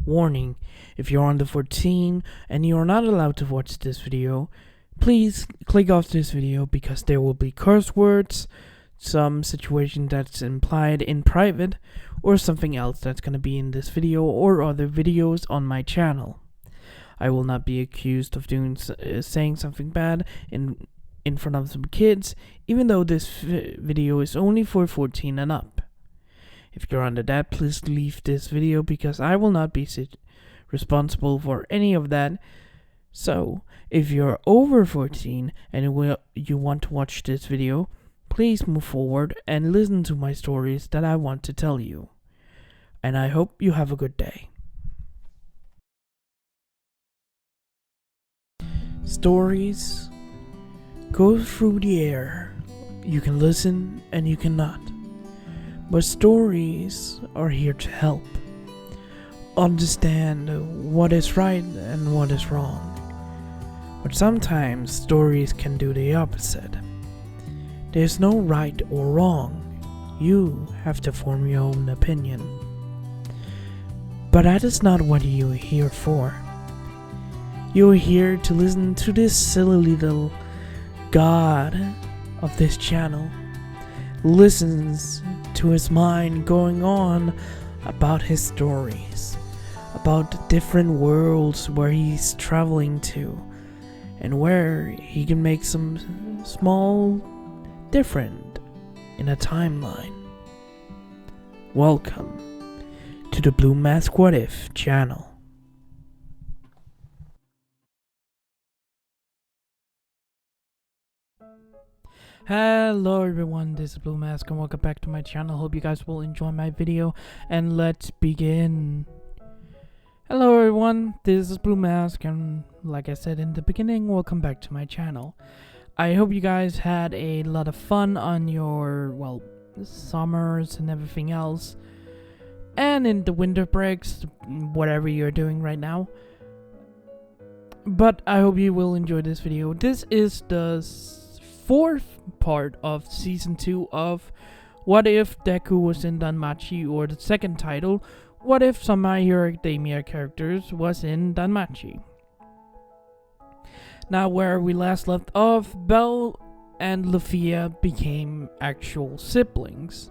Warning, if you're under 14 and you are not allowed to watch this video, please click off this video because there will be curse words, some situation that's implied in private, or something else that's going to be in this video or other videos on my channel. I will not be accused of saying something bad in front of some kids, even though this video is only for 14 and up. If you're under that, please leave this video because I will not be responsible for any of that. So, if you're over 14 and you want to watch this video, please move forward and listen to my stories that I want to tell you. And I hope you have a good day. Stories go through the air. You can listen and you cannot. But stories are here to help. Understand what is right and what is wrong. But sometimes stories can do the opposite. There's no right or wrong. You have to form your own opinion. But that is not what you're here for. You're here to listen to this silly little god of this channel listens to his mind going on about his stories, about the different worlds where he's traveling to, and where he can make some small different in a timeline. Welcome to the Blue Mask What If channel. Hello everyone, this is Blue Mask and welcome back to my channel. Hope you guys will enjoy my video and let's begin. Hello everyone, this is Blue Mask and like I said in the beginning, welcome back to my channel. I hope you guys had a lot of fun on your, summers and everything else. And in the winter breaks, whatever you're doing right now. But I hope you will enjoy this video. This is the fourth part of season 2 of What If Deku was in Danmachi, or the second title, What If some My Hero Academia characters was in Danmachi. Now, where we last left off, Belle and Lufia became actual siblings.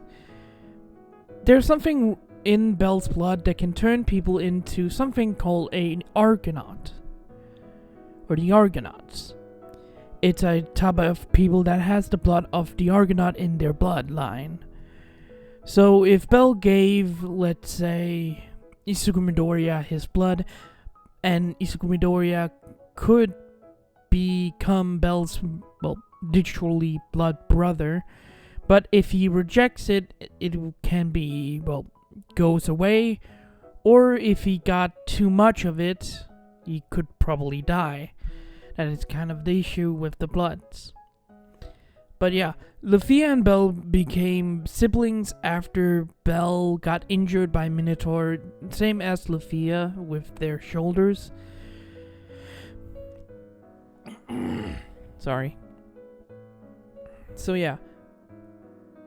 There's something in Belle's blood that can turn people into something called an Argonaut, or the Argonauts. It's a type of people that has the blood of the Argonaut in their bloodline. So if Belle gave, let's say, Izuku Midoriya his blood, and Izuku Midoriya could become Belle's, digitally blood brother, but if he rejects it, it can be, goes away, or if he got too much of it, he could probably die. That is kind of the issue with the bloods. But yeah, Lufia and Belle became siblings after Belle got injured by Minotaur, same as Lufia with their shoulders. Sorry. So yeah,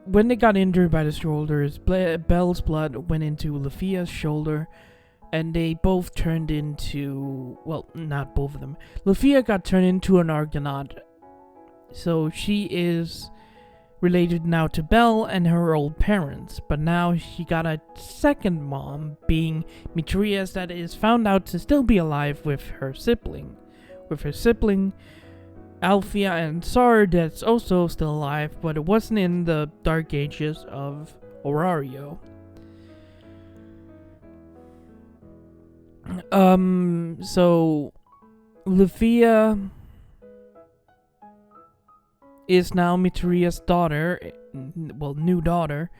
when they got injured by the shoulders, Belle's blood went into Lufia's shoulder, and they both turned into, not both of them. Lufia got turned into an Argonaut. So she is related now to Belle and her old parents. But now she got a second mom, being Mitarias, that is found out to still be alive with her sibling. Alfia, and Sar, that's also still alive, but it wasn't in the dark ages of Orario. So Lufia is now Mitaria's daughter, new daughter,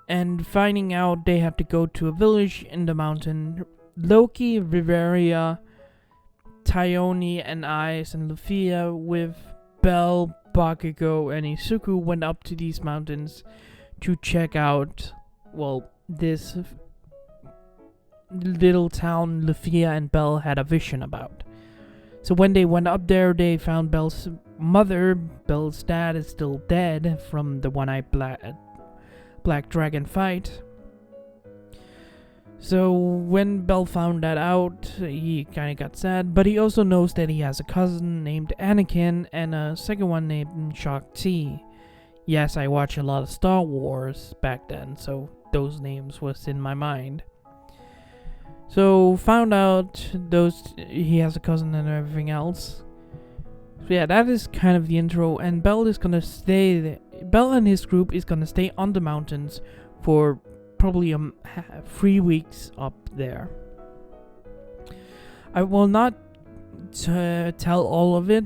and finding out they have to go to a village in the mountain. Loki, Viveria, Taioni, and Ice, and Lufia with Belle, Bakugo, and Izuku went up to these mountains to check out, this little town Lufia and Belle had a vision about. So when they went up there, they found Belle's mother. Belle's dad is still dead from the one-eyed black dragon fight. So when Bell found that out, he kind of got sad, but he also knows that he has a cousin named Anakin and a second one named Shakti. Yes, I watched a lot of Star Wars back then, so those names was in my mind. So found out he has a cousin and everything else. So yeah, that is kind of the intro, and Bell is gonna stay there. Bell and his group is gonna stay on the mountains for probably 3 weeks up there. I will not tell all of it,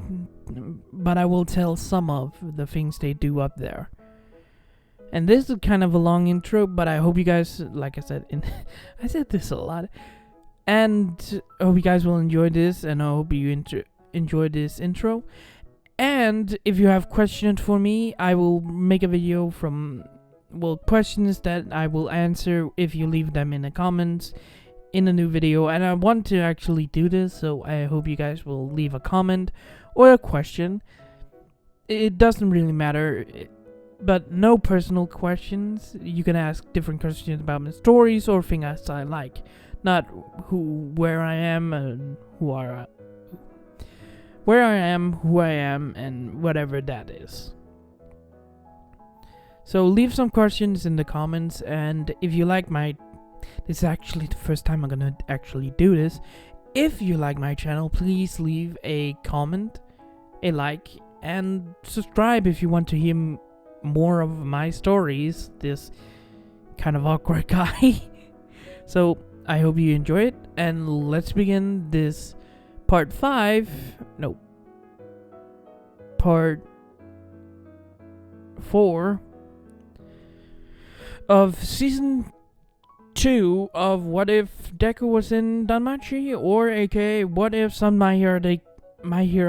but I will tell some of the things they do up there. And this is kind of a long intro, but I hope you guys, like I said, I said this a lot, and I hope you guys will enjoy this, and I hope you enjoy this intro. And if you have questions for me, I will make a video from questions that I will answer if you leave them in the comments in a new video. And I want to actually do this, so I hope you guys will leave a comment or a question. It doesn't really matter, but no personal questions. You can ask different questions about my stories or things I like, not where I am and who I am, and whatever that is. So leave some questions in the comments, and if you like this is actually the first time I'm gonna actually do this. If you like my channel, please leave a comment, a like, and subscribe if you want to hear more of my stories. This kind of awkward guy. So I hope you enjoy it, and let's begin this part 4 of season 2 of What If Deku Was in Danmachi, or aka What If some My Hero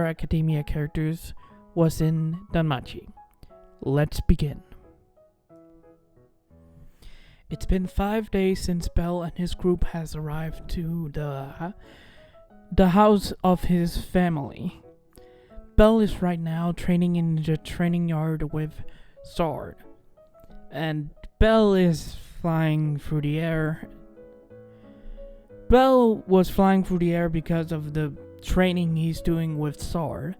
Academia characters was in Danmachi. Let's begin. It's been 5 days since Bell and his group has arrived to the house of his family. Bell is right now training in the training yard with Sword, and Bell is flying through the air. Bell was flying through the air because of the training he's doing with Sword.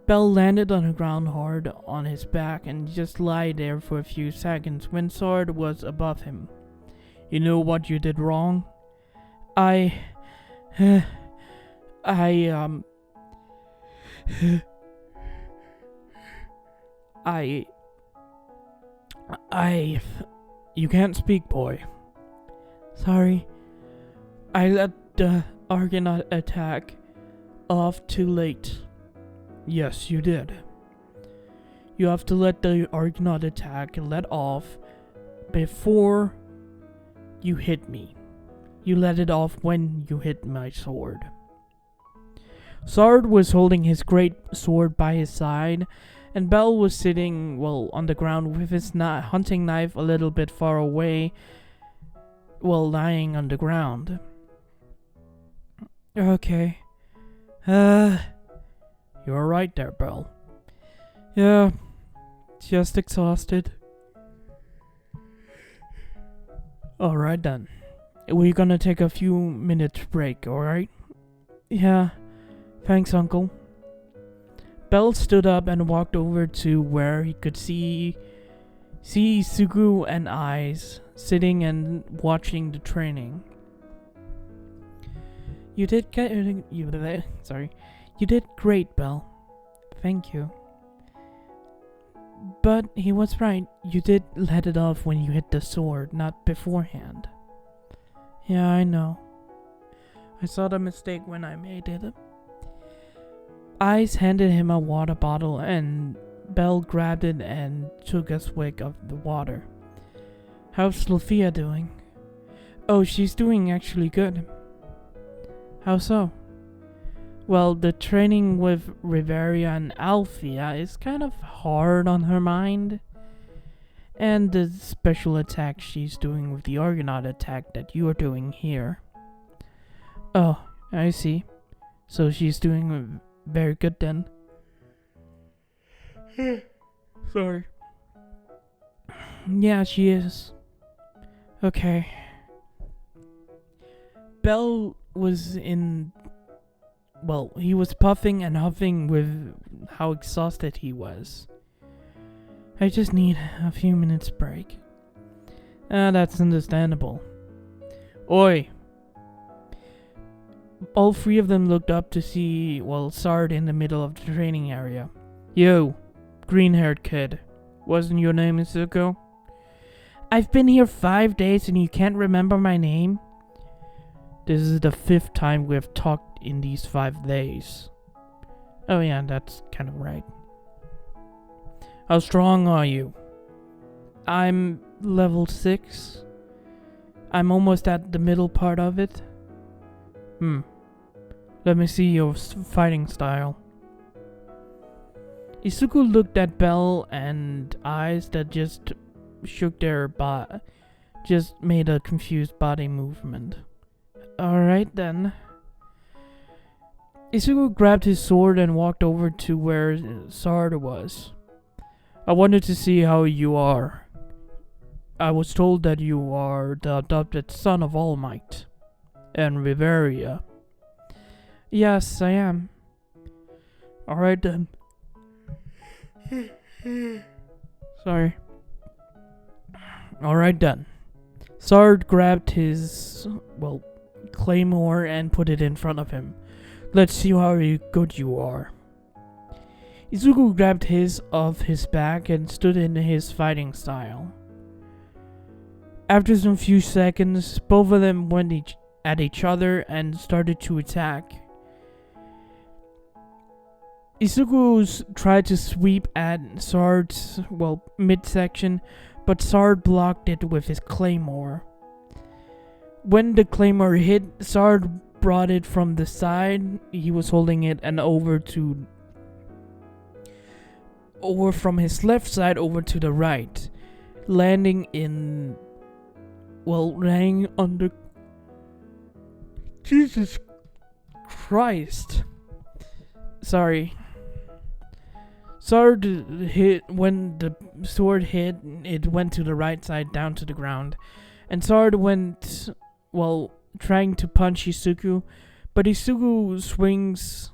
Bell landed on the ground hard on his back and just lied there for a few seconds when Sword was above him. You know what you did wrong? You can't speak, boy. Sorry. I let the Argonaut attack off too late. Yes, you did. You have to let the Argonaut attack let off before you hit me. You let it off when you hit my sword. Sword was holding his great sword by his side, and Bell was sitting, on the ground with his hunting knife a little bit far away, lying on the ground. Okay. You're right there, Bell. Yeah, just exhausted. Alright then. We're gonna take a few minutes break, alright? Yeah, thanks, Uncle. Bell stood up and walked over to where he could see Sugu and Eyes sitting and watching the training. You did great, Bell. Thank you. But he was right. You did let it off when you hit the sword, not beforehand. Yeah, I know. I saw the mistake when I made it. Eyes handed him a water bottle, and Bell grabbed it and took a swig of the water. How's Lufia doing? Oh, she's doing actually good. How so? Well, the training with Riveria and Althea is kind of hard on her mind. And the special attack she's doing with the Argonaut attack that you are doing here. Oh, I see. So she's doing very good then. Sorry. Yeah, she is. Okay. Bell was in. Well, he was puffing and huffing with how exhausted he was. I just need a few minutes break. That's understandable. Oi! All three of them looked up to see, Sard in the middle of the training area. You, green-haired kid. Wasn't your name Izuku? I've been here 5 days and you can't remember my name? This is the 5th time we've talked in these 5 days. Oh yeah, that's kind of right. How strong are you? I'm level 6. I'm almost at the middle part of it. Let me see your fighting style. Izuku looked at Bell and eyes that just shook their just made a confused body movement. Alright then. Izuku grabbed his sword and walked over to where Sard was. I wanted to see how you are. I was told that you are the adopted son of All Might and Riveria. Yes, I am. Alright then. Sorry. Alright then. Sard grabbed his, claymore and put it in front of him. Let's see how good you are. Izuku grabbed his off his back and stood in his fighting style. After some few seconds, both of them went at each other and started to attack. Izuku tried to sweep at Sard's, midsection, but Sard blocked it with his claymore. When the claymore hit, Sard brought it from the side he was holding it and over from his left side over to the right, landing on the... Jesus Christ. Sorry. Sard hit, when the sword hit, it went to the right side down to the ground. And Sard went, trying to punch Izuku, but Izuku swings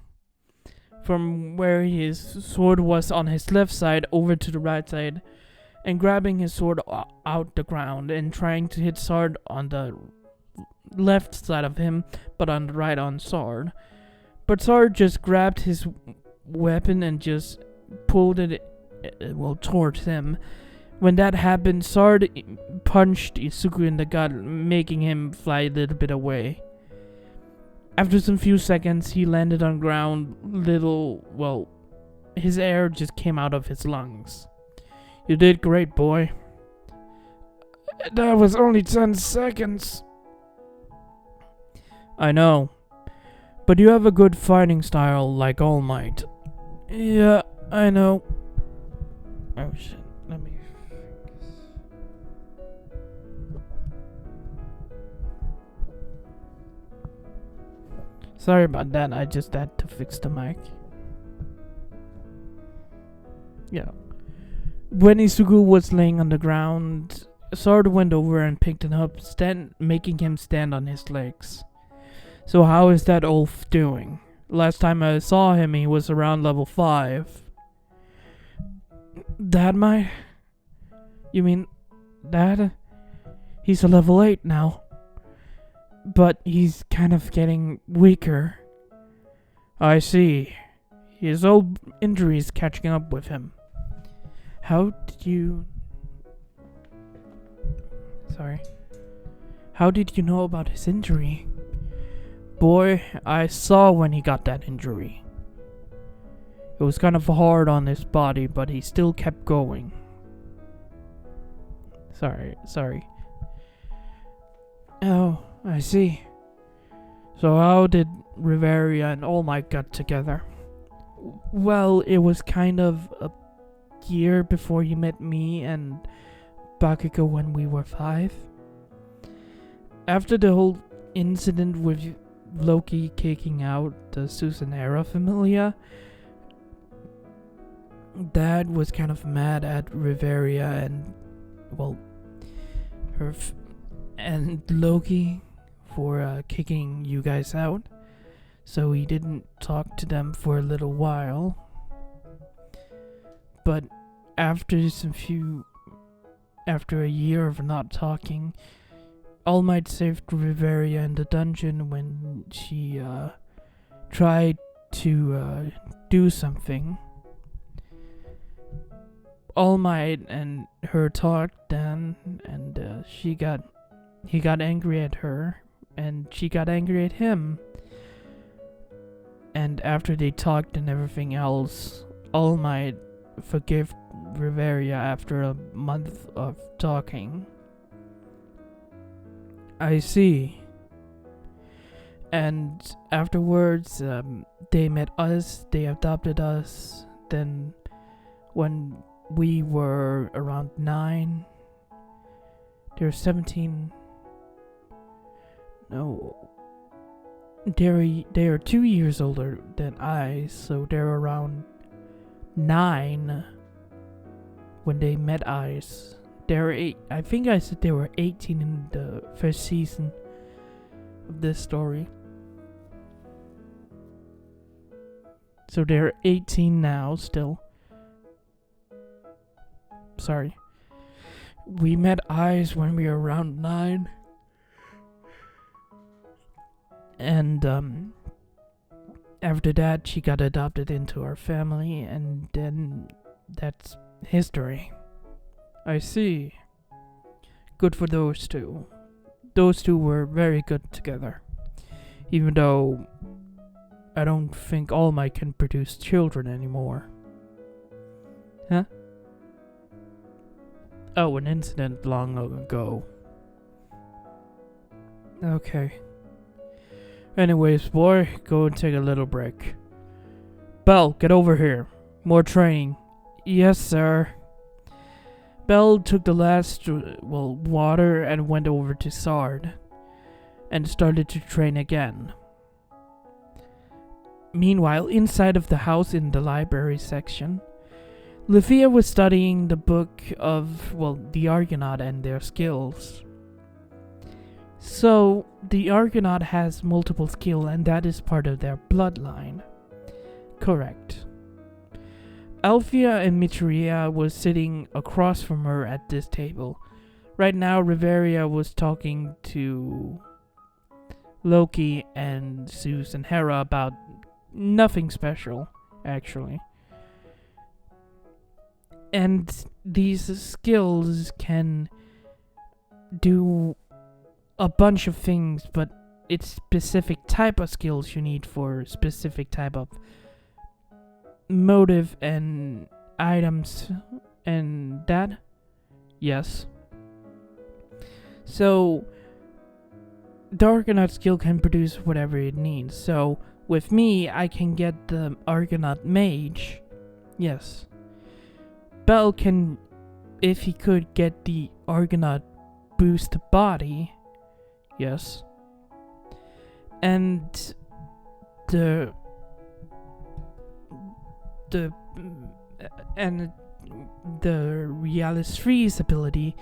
from where his sword was on his left side over to the right side, and grabbing his sword out the ground and trying to hit Sard on the left side of him, but on the right on Sard. But Sard just grabbed his weapon and just pulled it, towards him. When that happened, Sard punched Izuku in the gut, making him fly a little bit away. After some few seconds, he landed on ground. His air just came out of his lungs. You did great, boy. That was only 10 seconds. I know. But you have a good fighting style like All Might. Yeah, I know. Oh shit, let me focus. Sorry about that, I just had to fix the mic. Yeah. When Izuku was laying on the ground, Sard went over and picked him up, making him stand on his legs. So how is that Ulf doing? Last time I saw him, he was around level 5. Dad, you mean Dad? He's a level 8 now. But he's kind of getting weaker. I see. His old injuries catching up with him. How did you know about his injury? Boy, I saw when he got that injury. It was kind of hard on his body, but he still kept going. Sorry. Oh, I see. So how did Riveria and All Might get together? Well, it was kind of a year before you met me and Bakugo when we were 5. After the whole incident with Loki kicking out the Susanera Familia, Dad was kind of mad at Riveria and, and Loki for kicking you guys out, so he didn't talk to them for a little while. But after a year of not talking, All Might saved Riveria in the dungeon when she tried to do something. All Might and her talked then, and he got angry at her, and she got angry at him. And after they talked and everything else, All Might forgave Riveria after a month of talking. I see. And afterwards, they met us, they adopted us. Then, when we were around 9, they're 17. No, they are 2 years older than I, so they're around 9 when they met Ice. They're 8. I think I said they were 18 in the first season of this story. So they're 18 now still. Sorry. We met Ice when we were around 9. And after that, she got adopted into our family, and then that's history. I see. Good for those two. Those two were very good together. Even though I don't think All Might can produce children anymore. Huh? Oh, an incident long ago. Okay. Anyways, boy, go and take a little break. Belle, get over here. More training. Yes, sir. Belle took the last, water and went over to Sard and started to train again. Meanwhile, inside of the house in the library section, Lufia was studying the book of, the Argonaut and their skills. So, the Argonaut has multiple skill, and that is part of their bloodline. Correct. Alfia and Mitria was sitting across from her at this table. Right now, Riveria was talking to Loki and Zeus and Hera about nothing special, actually. And these skills can do a bunch of things, but it's specific type of skills you need for specific type of motive and items and that. Yes. So the Argonaut skill can produce whatever it needs. So with me, I can get the Argonaut Mage. Yes. Belle can, if he could, get the Argonaut Boost Body. Yes. And the Realis Freeze ability.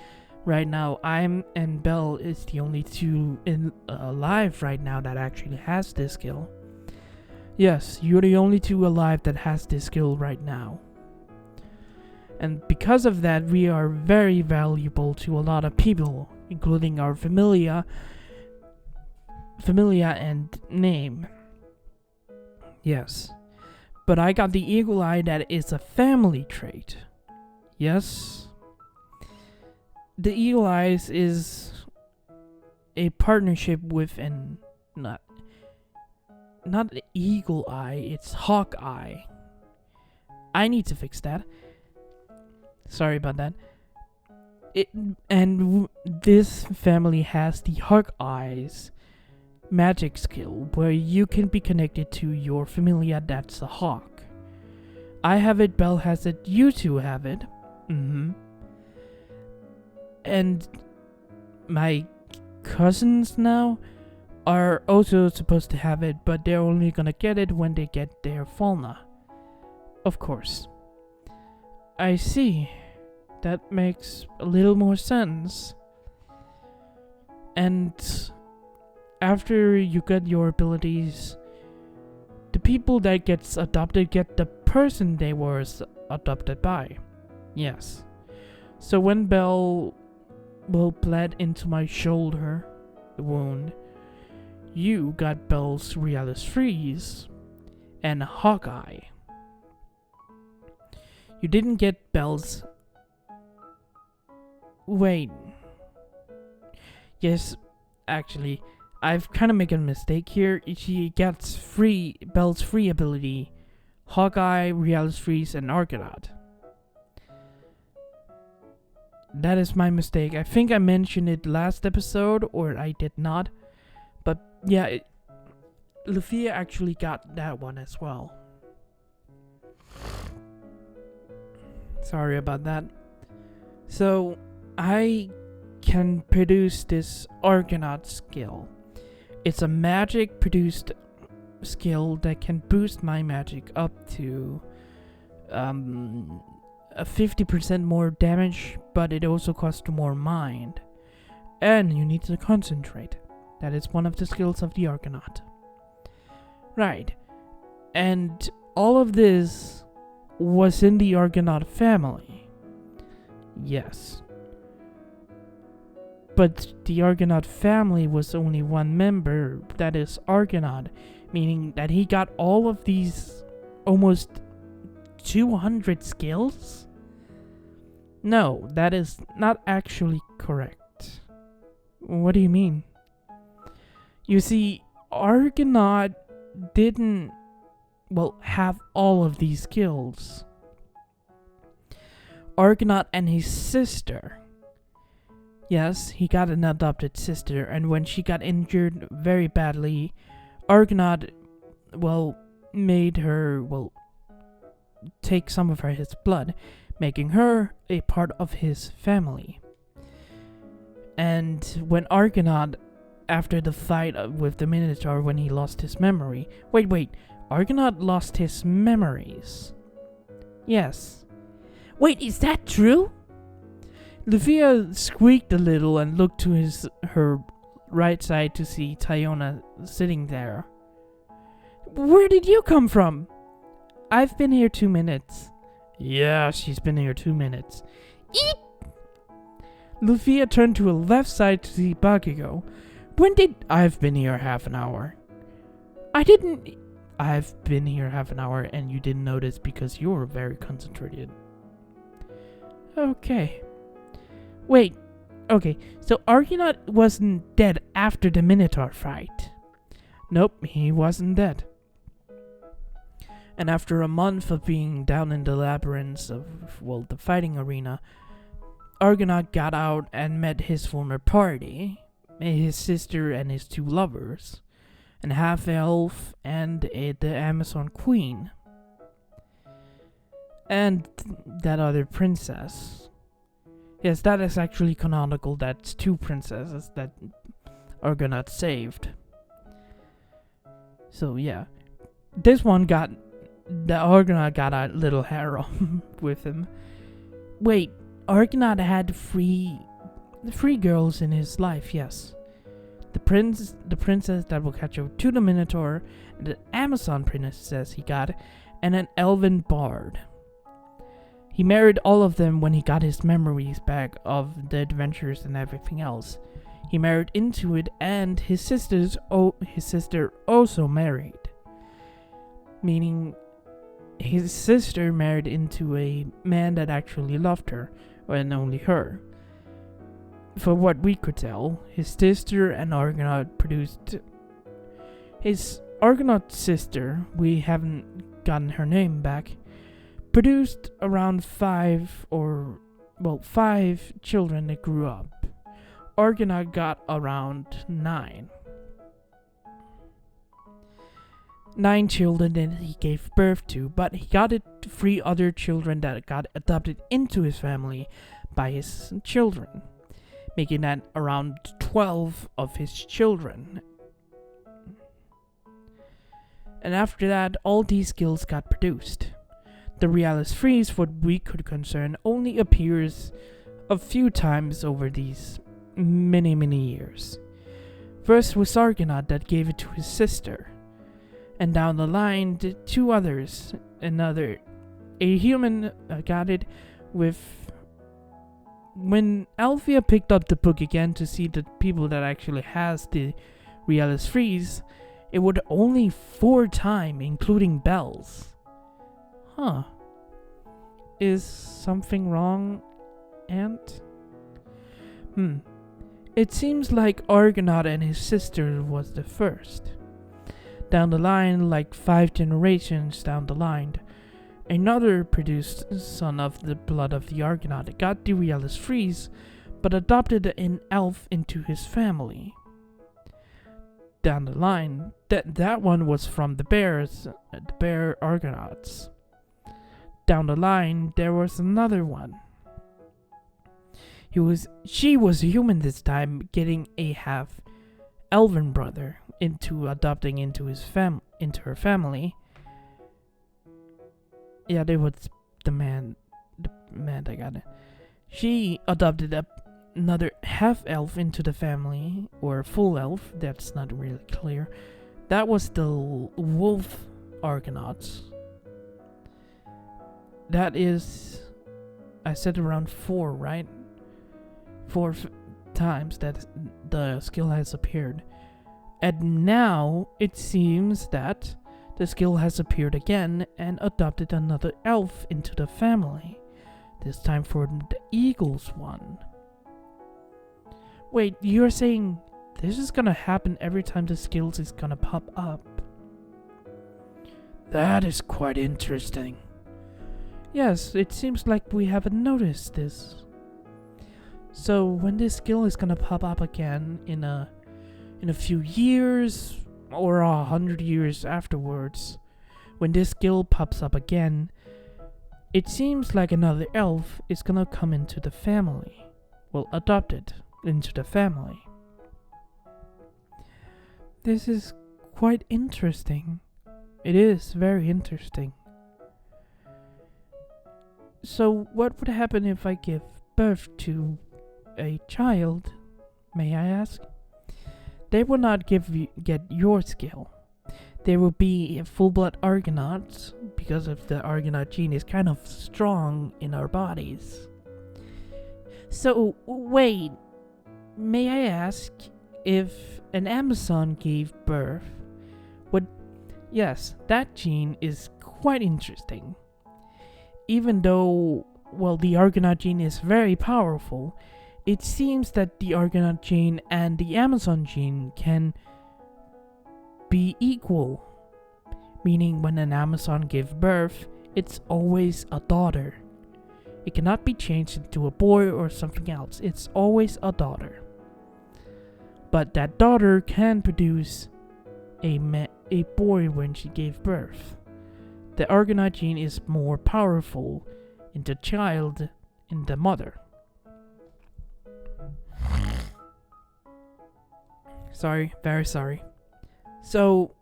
Right now, I'm and Belle is the only two alive right now that actually has this skill. Yes, you're the only two alive that has this skill right now. And because of that, we are very valuable to a lot of people, including our familia and name. Yes. But I got the Eagle Eye that is a family trait. Yes. The Eagle Eyes is a partnership with an not Eagle Eye, it's Hawk Eye. I need to fix that. Sorry about that. This family has the Hawk Eyes magic skill, where you can be connected to your familia that's a hawk. I have it, Belle has it, you two have it. And my cousins now are also supposed to have it, but they're only gonna get it when they get their Falna. Of course. I see. That makes a little more sense. And after you get your abilities, the people that gets adopted get the person they were adopted by. Yes. So when Belle bled into my shoulder wound, you got Belle's Realis Freeze and Hawkeye. You didn't get Belle's... Wait. Yes, actually, I've kind of made a mistake here. She gets Belle's free ability, Hawkeye, Realis Freeze, and Argonaut. That is my mistake. I think I mentioned it last episode, or I did not. But yeah, Lufia actually got that one as well. Sorry about that. So, I can produce this Argonaut skill. It's a magic produced skill that can boost my magic up to a 50% more damage, but it also costs more mind. And you need to concentrate. That is one of the skills of the Argonaut. Right. And all of this was in the Argonaut family. Yes. But the Argonaut family was only one member, that is Argonaut, meaning that he got all of these almost 200 skills? No, that is not actually correct. What do you mean? You see, Argonaut didn't, have all of these skills. Argonaut and his sister. Yes, he got an adopted sister, and when she got injured very badly, Argonaut, made her, take some of his blood, making her a part of his family. And when Argonaut, after the fight with the Minotaur, when he lost his memory... Wait, Argonaut lost his memories. Yes. Wait, is that true? Lufia squeaked a little and looked to her right side to see Tyona sitting there. Where did you come from? I've been here 2 minutes. Yeah, she's been here 2 minutes. Eep! Lufia turned to her left side to see Bakugo. I've been here half an hour. I've been here half an hour and you didn't notice because you were very concentrated. Okay. Wait. Okay, so Argonaut wasn't dead after the Minotaur fight. Nope, he wasn't dead. And after a month of being down in the labyrinths of, the fighting arena, Argonaut got out and met his former party, his sister and his 2 lovers, an half-elf and the Amazon Queen. And that other princess. Yes, that is actually canonical. That's 2 princesses that Argonaut saved. So yeah, the Argonaut got a little harem with him. Wait, Argonaut had 3 girls in his life, yes. The princess that will catch up to the Minotaur, the Amazon princess he got, and an elven bard. He married all of them when he got his memories back of the adventures and everything else. He married into it, and his sister also married. Meaning, his sister married into a man that actually loved her, and only her. For what we could tell, his sister and Argonaut produced... His Argonaut sister, we haven't gotten her name back, produced around 5 children that grew up. Argonaut got around 9. 9 children that he gave birth to, but he got 3 other children that got adopted into his family by his children, making that around 12 of his children. And after that, all these skills got produced. The Realis Freeze, what we could concern, only appears a few times over these many years. First was Argonaut that gave it to his sister, and down the line, the two others. A human got it with. When Althea picked up the book again to see the people that actually has the Realis Freeze, it would only 4 times, including bells. Huh. Is something wrong, Aunt? It seems like Argonaut and his sister was the first. Down the line, like 5 generations down the line, another produced son of the blood of the Argonaut got the Realis Freeze, but adopted an elf into his family. Down the line, that one was from the bear Argonauts. Down the line, there was another one. She was human this time, getting a half elven brother adopting into her family. Yeah, they was the man that got it. She adopted another half elf into the family, or full elf. That's not really clear. That was the wolf Argonauts. That is, I said around 4, right? 4 times that the skill has appeared. And now it seems that the skill has appeared again and adopted another elf into the family. This time for the Eagles one. Wait, you're saying this is gonna happen every time the skills is gonna pop up? That is quite interesting. Yes, it seems like we haven't noticed this. So when this skill is gonna pop up again in a few years or 100 years afterwards, when this skill pops up again, it seems like another elf is gonna come into the family. Well, adopted into the family. This is quite interesting. It is very interesting. So what would happen if I give birth to a child, may I ask? They will not get your skill. They will be full-blood Argonauts, because of the Argonaut gene is kind of strong in our bodies. So, wait, may I ask if an Amazon gave birth? Yes, that gene is quite interesting. Even though, well, the Argonaut gene is very powerful, it seems that the Argonaut gene and the Amazon gene can be equal. Meaning when an Amazon gives birth, it's always a daughter. It cannot be changed into a boy or something else. It's always a daughter. But that daughter can produce a boy when she gave birth. The Argonaut gene is more powerful in the child in the mother. Sorry, very sorry. So,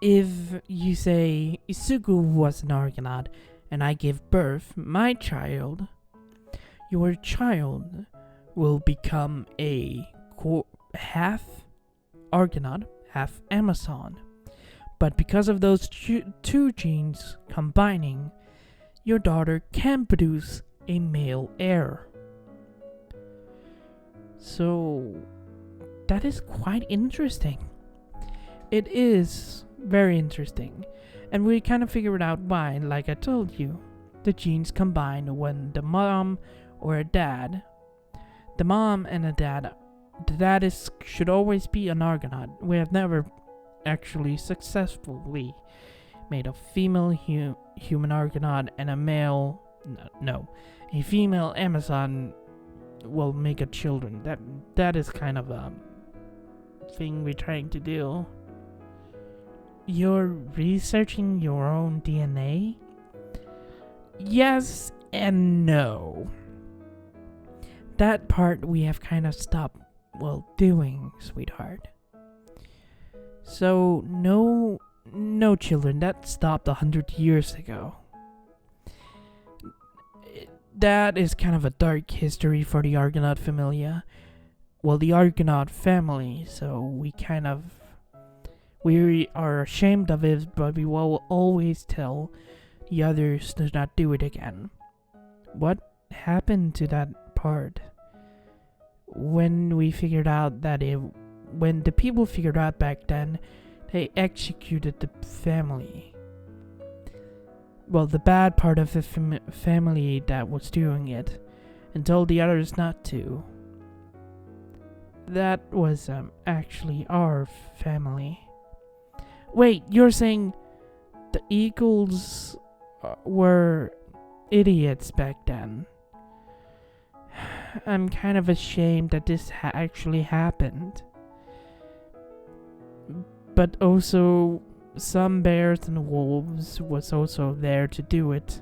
if you say Isugu was an Argonaut and I give birth, your child will become a half Argonaut, half Amazon. But because of those two genes combining, your daughter can produce a male heir. So, that is quite interesting. It is very interesting. And we kind of figured out why, like I told you. The genes combine when the mom or a dad, the mom and a dad, the dad should always be an Argonaut. We have never actually successfully made a female human Argonaut and a male, a female Amazon will make a children. That is kind of a thing we're trying to do. You're researching your own DNA? Yes and no. That part we have kind of stopped, doing, sweetheart. So, no children. That stopped 100 years ago. That is kind of a dark history for the Argonaut Familia. well, the Argonaut family, so we are ashamed of it, but we will always tell the others to not do it again. What happened to that part? When the people figured out back then, they executed the family. Well, the bad part of the family that was doing it, and told the others not to. That was actually our family. Wait, you're saying the Eagles were idiots back then? I'm kind of ashamed that this actually happened. But also, some bears and wolves was also there to do it.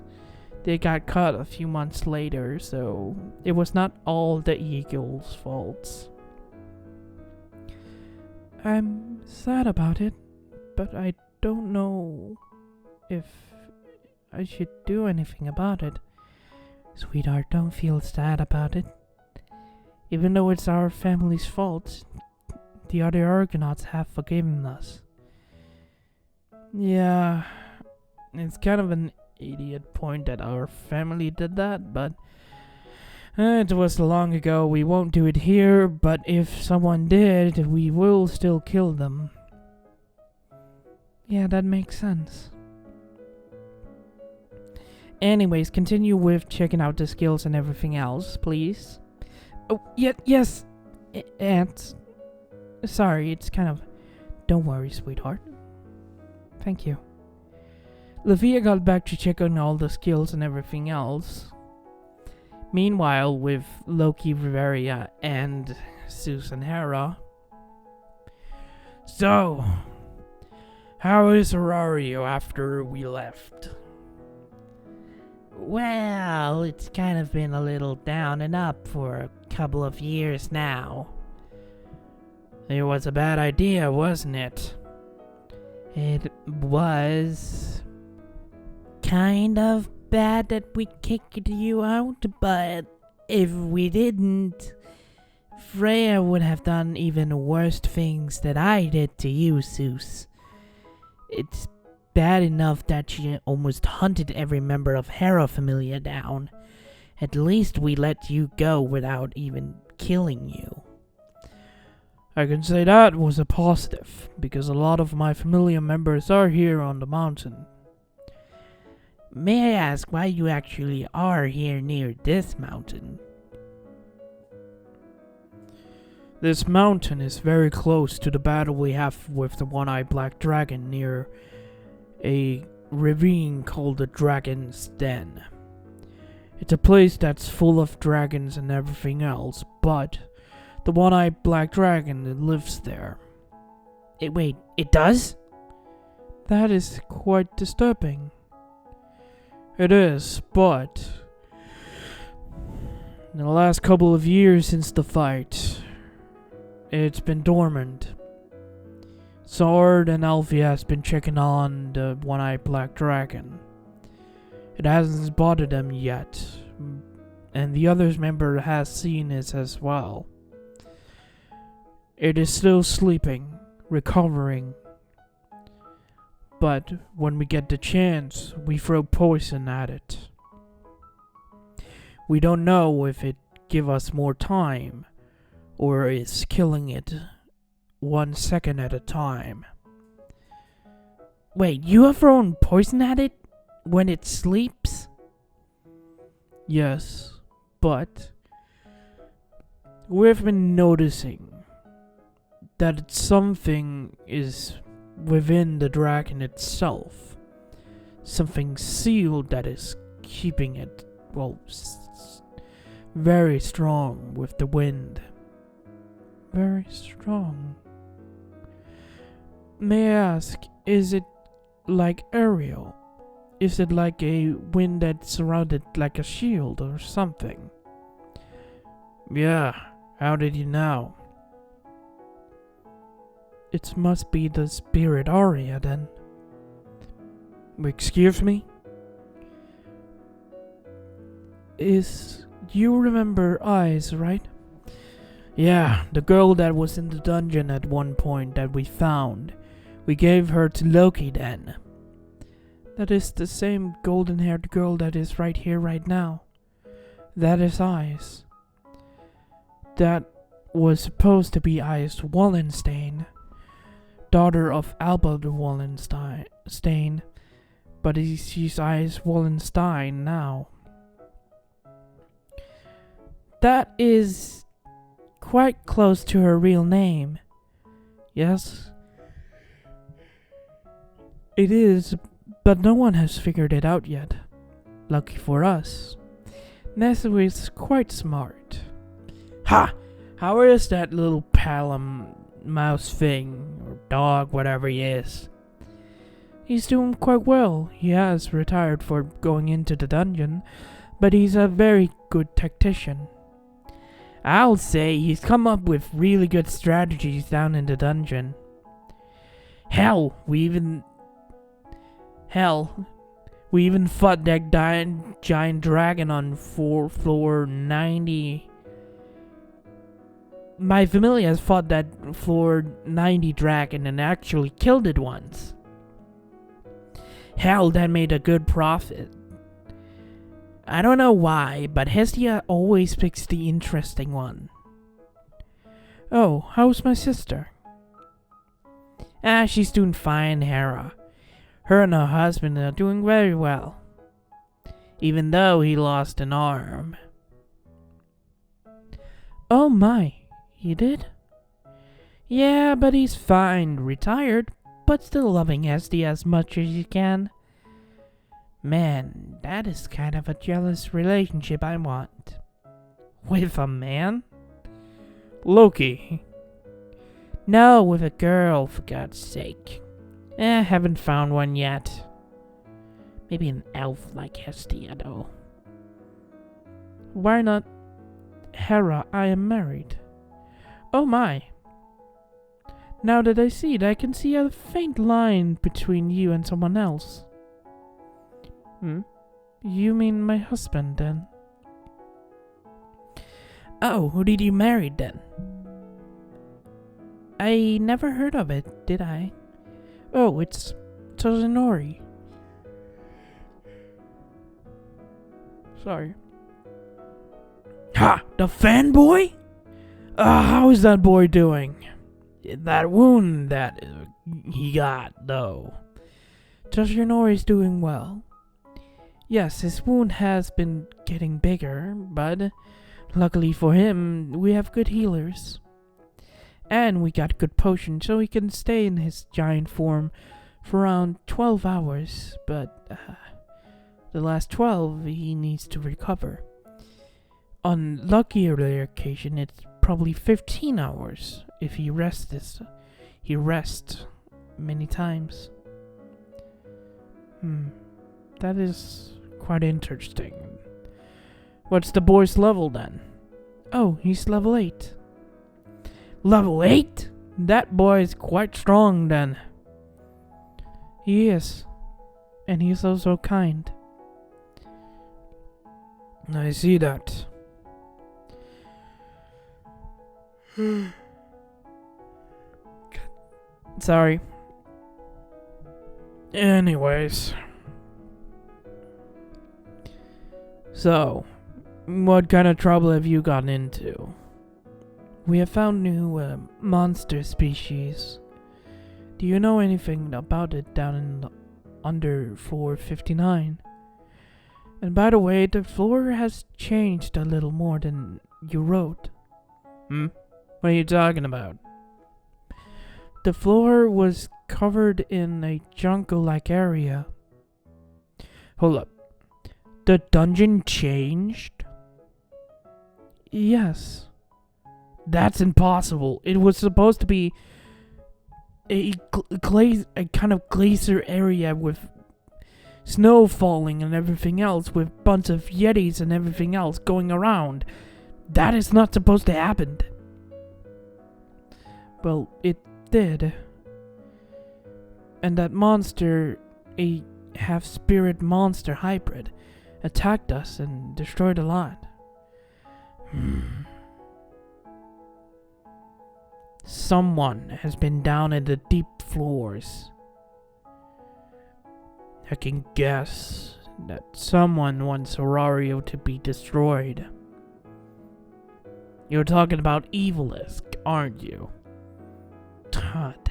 They got caught a few months later, so it was not all the Eagles' faults. I'm sad about it, but I don't know if I should do anything about it. Sweetheart, don't feel sad about it. Even though it's our family's fault, the other Argonauts have forgiven us. Yeah, it's kind of an idiot point that our family did that, but it was long ago. We won't do it here, but if someone did, we will still kill them. Yeah, that makes sense. Anyways, continue with checking out the skills and everything else, please. Oh, yes, Aunt. Sorry, it's kind of... Don't worry, sweetheart. Thank you. Lafia got back to check on all the skills and everything else. Meanwhile, with Loki, Riveria, and Susan Hera. So, how is Horario after we left? Well, it's kind of been a little down and up for a couple of years now. It was a bad idea, wasn't it? It was kind of bad that we kicked you out, but if we didn't, Freya would have done even worse things that I did to you, Zeus. It's bad enough that she almost hunted every member of Hera Familia down. At least we let you go without even killing you. I can say that was a positive, because a lot of my Familia members are here on the mountain. May I ask why you actually are here near this mountain? This mountain is very close to the battle we have with the one-eyed black dragon near a ravine called the Dragon's Den. It's a place that's full of dragons and everything else, but the one-eyed black dragon lives there. Wait, it does? That is quite disturbing. It is, but in the last couple of years since the fight, it's been dormant. Sword and Alfie has been checking on the one-eyed black dragon. It hasn't spotted them yet, and the other member has seen it as well. It is still sleeping, recovering. But when we get the chance, we throw poison at it. We don't know if it give us more time, or is killing it 1 second at a time. Wait, you have thrown poison at it when it sleeps? Yes, but we've been noticing that something is within the dragon itself. Something sealed that is keeping it, very strong with the wind. Very strong. May I ask, is it like Ariel? Is it like a wind that's surrounded like a shield or something? Yeah, how did you know? It must be the spirit Arya then. Excuse me? You remember eyes, right? Yeah, the girl that was in the dungeon at one point that we found. We gave her to Loki then. That is the same golden-haired girl that is right here right now. That is Ice. That was supposed to be Ice Wallenstein, daughter of Albert Wallenstein, but she's Ice Wallenstein now. That is quite close to her real name. Yes, it is, but no one has figured it out yet. Lucky for us. Nesu is quite smart. Ha! How is that little palom mouse thing, or dog, whatever he is? He's doing quite well. He has retired for going into the dungeon, but he's a very good tactician. I'll say he's come up with really good strategies down in the dungeon. Hell, we even fought that giant dragon on floor 90. My familia has fought that floor 90 dragon and actually killed it once. Hell, that made a good profit. I don't know why, but Hestia always picks the interesting one. Oh, how's my sister? She's doing fine, Hera. Her and her husband are doing very well, even though he lost an arm. Oh my, he did? Yeah, but he's fine, retired, but still loving Hestia as much as he can. Man, that is kind of a jealous relationship I want. With a man? Loki. No, with a girl, for God's sake. Haven't found one yet. Maybe an elf like Hestia, though. Why not? Hera, I am married. Oh my. Now that I see it, I can see a faint line between you and someone else. You mean my husband, then? Oh, who did you marry, then? I never heard of it, did I? Oh, it's Tozanori. Sorry. Ha! The fanboy? How is that boy doing? That wound that he got, though. Tozanori's doing well. Yes, his wound has been getting bigger, but luckily for him, we have good healers. And we got good potions, so he can stay in his giant form for around 12 hours, but the last 12 he needs to recover. On luckier occasion, it's probably 15 hours if he rests many times. That is quite interesting. What's the boy's level then? Oh, he's level 8. Level 8? That boy is quite strong then. He is. And he's also kind. I see that. Sorry. Anyways. So, what kind of trouble have you gotten into? We have found new monster species. Do you know anything about it down in under floor 59? And by the way, the floor has changed a little more than you wrote. What are you talking about? The floor was covered in a jungle-like area. Hold up. The dungeon changed? Yes. That's impossible. It was supposed to be a kind of glacier area with snow falling and everything else, with bunch of yetis and everything else going around. That is not supposed to happen. Well, it did. And that monster, a half-spirit monster hybrid, attacked us and destroyed a lot. Someone has been down in the deep floors. I can guess that someone wants Aurario to be destroyed. You're talking about Evilisk, aren't you?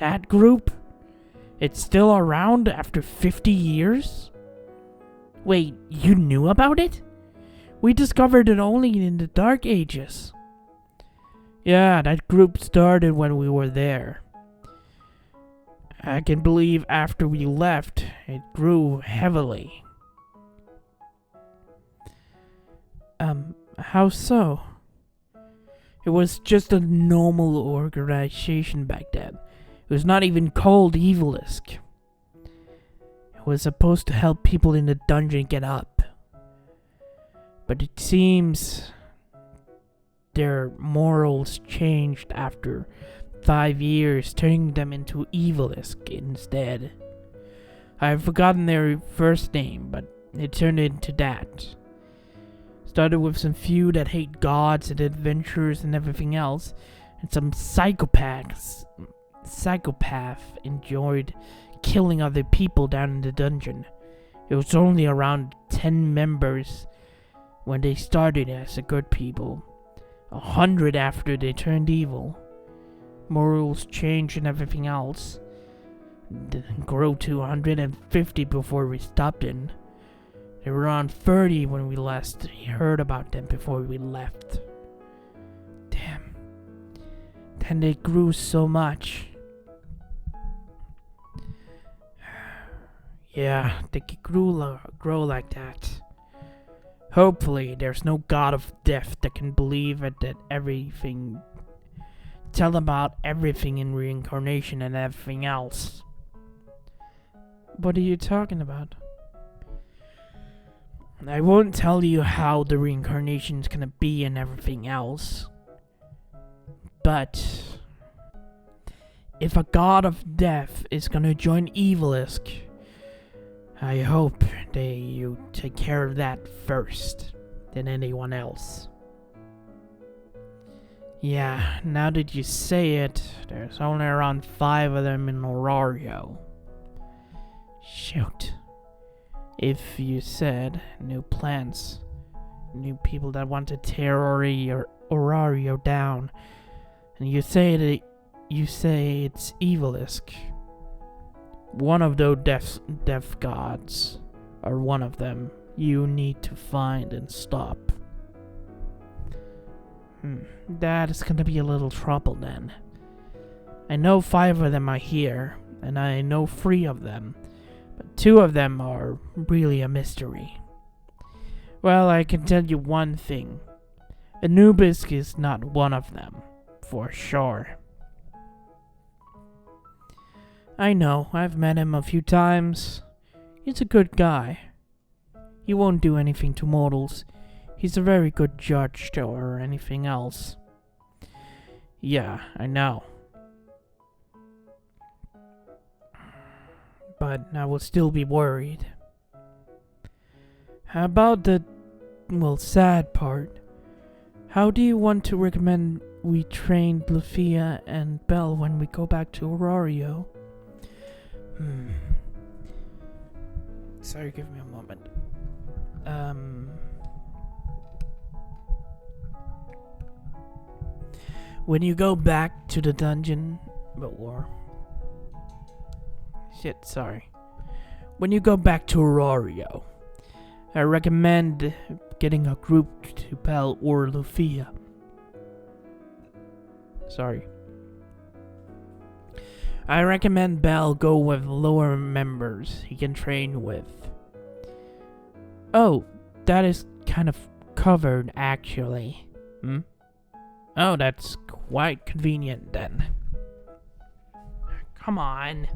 That group? It's still around after 50 years? Wait, you knew about it? We discovered it only in the Dark Ages. Yeah, that group started when we were there. I can believe after we left, it grew heavily. How so? It was just a normal organization back then. It was not even called Evilisk. It was supposed to help people in the dungeon get up. But it seems their morals changed after 5 years, turning them into Evilisk instead. I've forgotten their first name, but it turned into that. Started with some few that hate gods and adventurers and everything else, and some psychopath enjoyed killing other people down in the dungeon. It was only around 10 members when they started as the good people. 100 after they turned evil. Morals changed and everything else. Then grew to 150 before we stopped in. They were around 30 when we last heard about them before we left. Damn. Then they grew so much. Yeah, they could grow like that. Hopefully, there's no god of death that can believe it, that everything... Tell about everything in reincarnation and everything else. What are you talking about? I won't tell you how the reincarnation's gonna be and everything else. But... if a god of death is gonna join Evilisk, I hope you take care of that first, than anyone else. Yeah, now that you say it, there's only around 5 of them in Aurario. Shoot. If you said new plans, new people that want to tear Aurario down, and you say it's Evilisk, one of those death gods, or one of them, you need to find and stop. That is gonna be a little trouble then. I know 5 of them are here, and I know 3 of them, but 2 of them are really a mystery. Well, I can tell you one thing. Anubis is not one of them, for sure. I know, I've met him a few times. He's a good guy. He won't do anything to mortals. He's a very good judge or anything else. Yeah, I know. But I will still be worried. How about the, sad part? How do you want to recommend we train Lufia and Belle when we go back to Aurario? Sorry, give me a moment. When you go back to the dungeon, when you go back to Aurario, I recommend getting a group to Belle or Lufia. I recommend Belle go with lower members he can train with. Oh, that is kind of covered, actually. Oh, that's quite convenient then. Come on.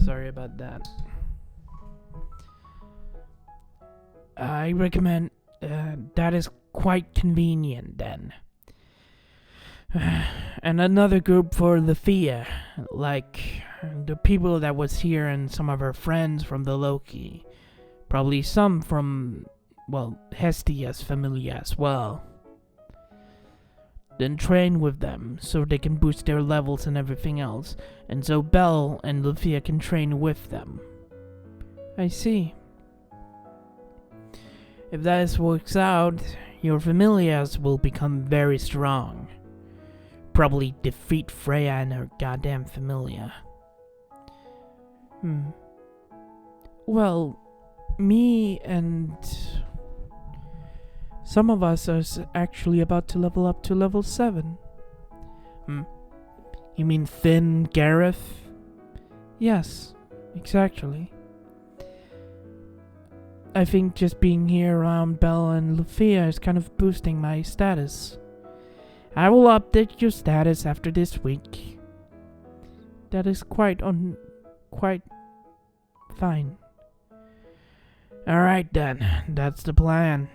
Sorry about that. I recommend that is quite convenient then. And another group for Lufia, like the people that was here and some of her friends from the Loki. Probably some from, Hestia's family as well. then train with them so they can boost their levels and everything else, and so Belle and Luffia can train with them. I see. If that works out, your familiars will become very strong. Probably defeat Freya and her goddamn familiar. Well, me and some of us are actually about to level up to level 7. You mean Finn, Gareth? Yes, exactly. I think just being here around Belle and Luffia is kind of boosting my status. I will update your status after this week. That is quite fine. Alright then, that's the plan.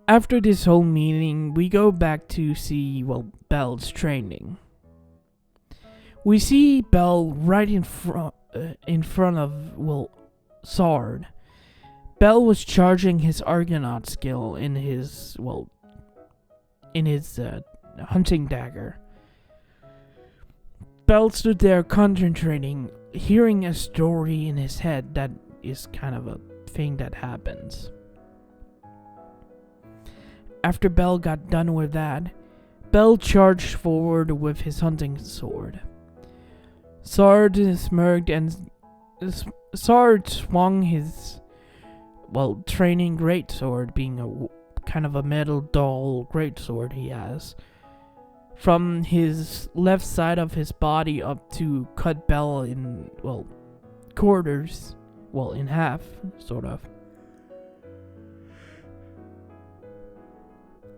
After this whole meeting, we go back to see, Belle's training. We see Belle right in front of, Sword. Belle was charging his Argonaut skill in his hunting dagger. Belle stood there concentrating, hearing a story in his head that is kind of a thing that happens. After Belle got done with that, Belle charged forward with his hunting sword. Sword smirked and Sword swung his, training greatsword, being a kind of a metal dull greatsword he has, from his left side of his body up to cut Belle in, quarters, in half, sort of.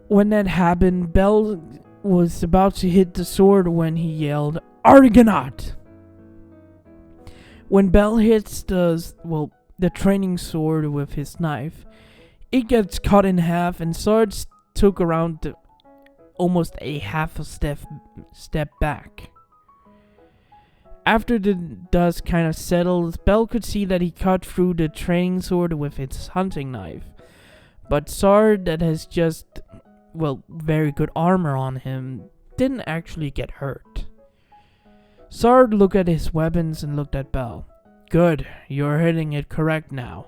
When that happened, Belle was about to hit the sword when he yelled, "Argonaut!" When Belle hits the training sword with his knife, it gets cut in half, and Sword took around almost a half a step back. After the dust kind of settled, Belle could see that he cut through the training sword with its hunting knife. But Sword, that has just, very good armor on him, didn't actually get hurt. Sword looked at his weapons and looked at Belle. Good, you're hitting it correct now.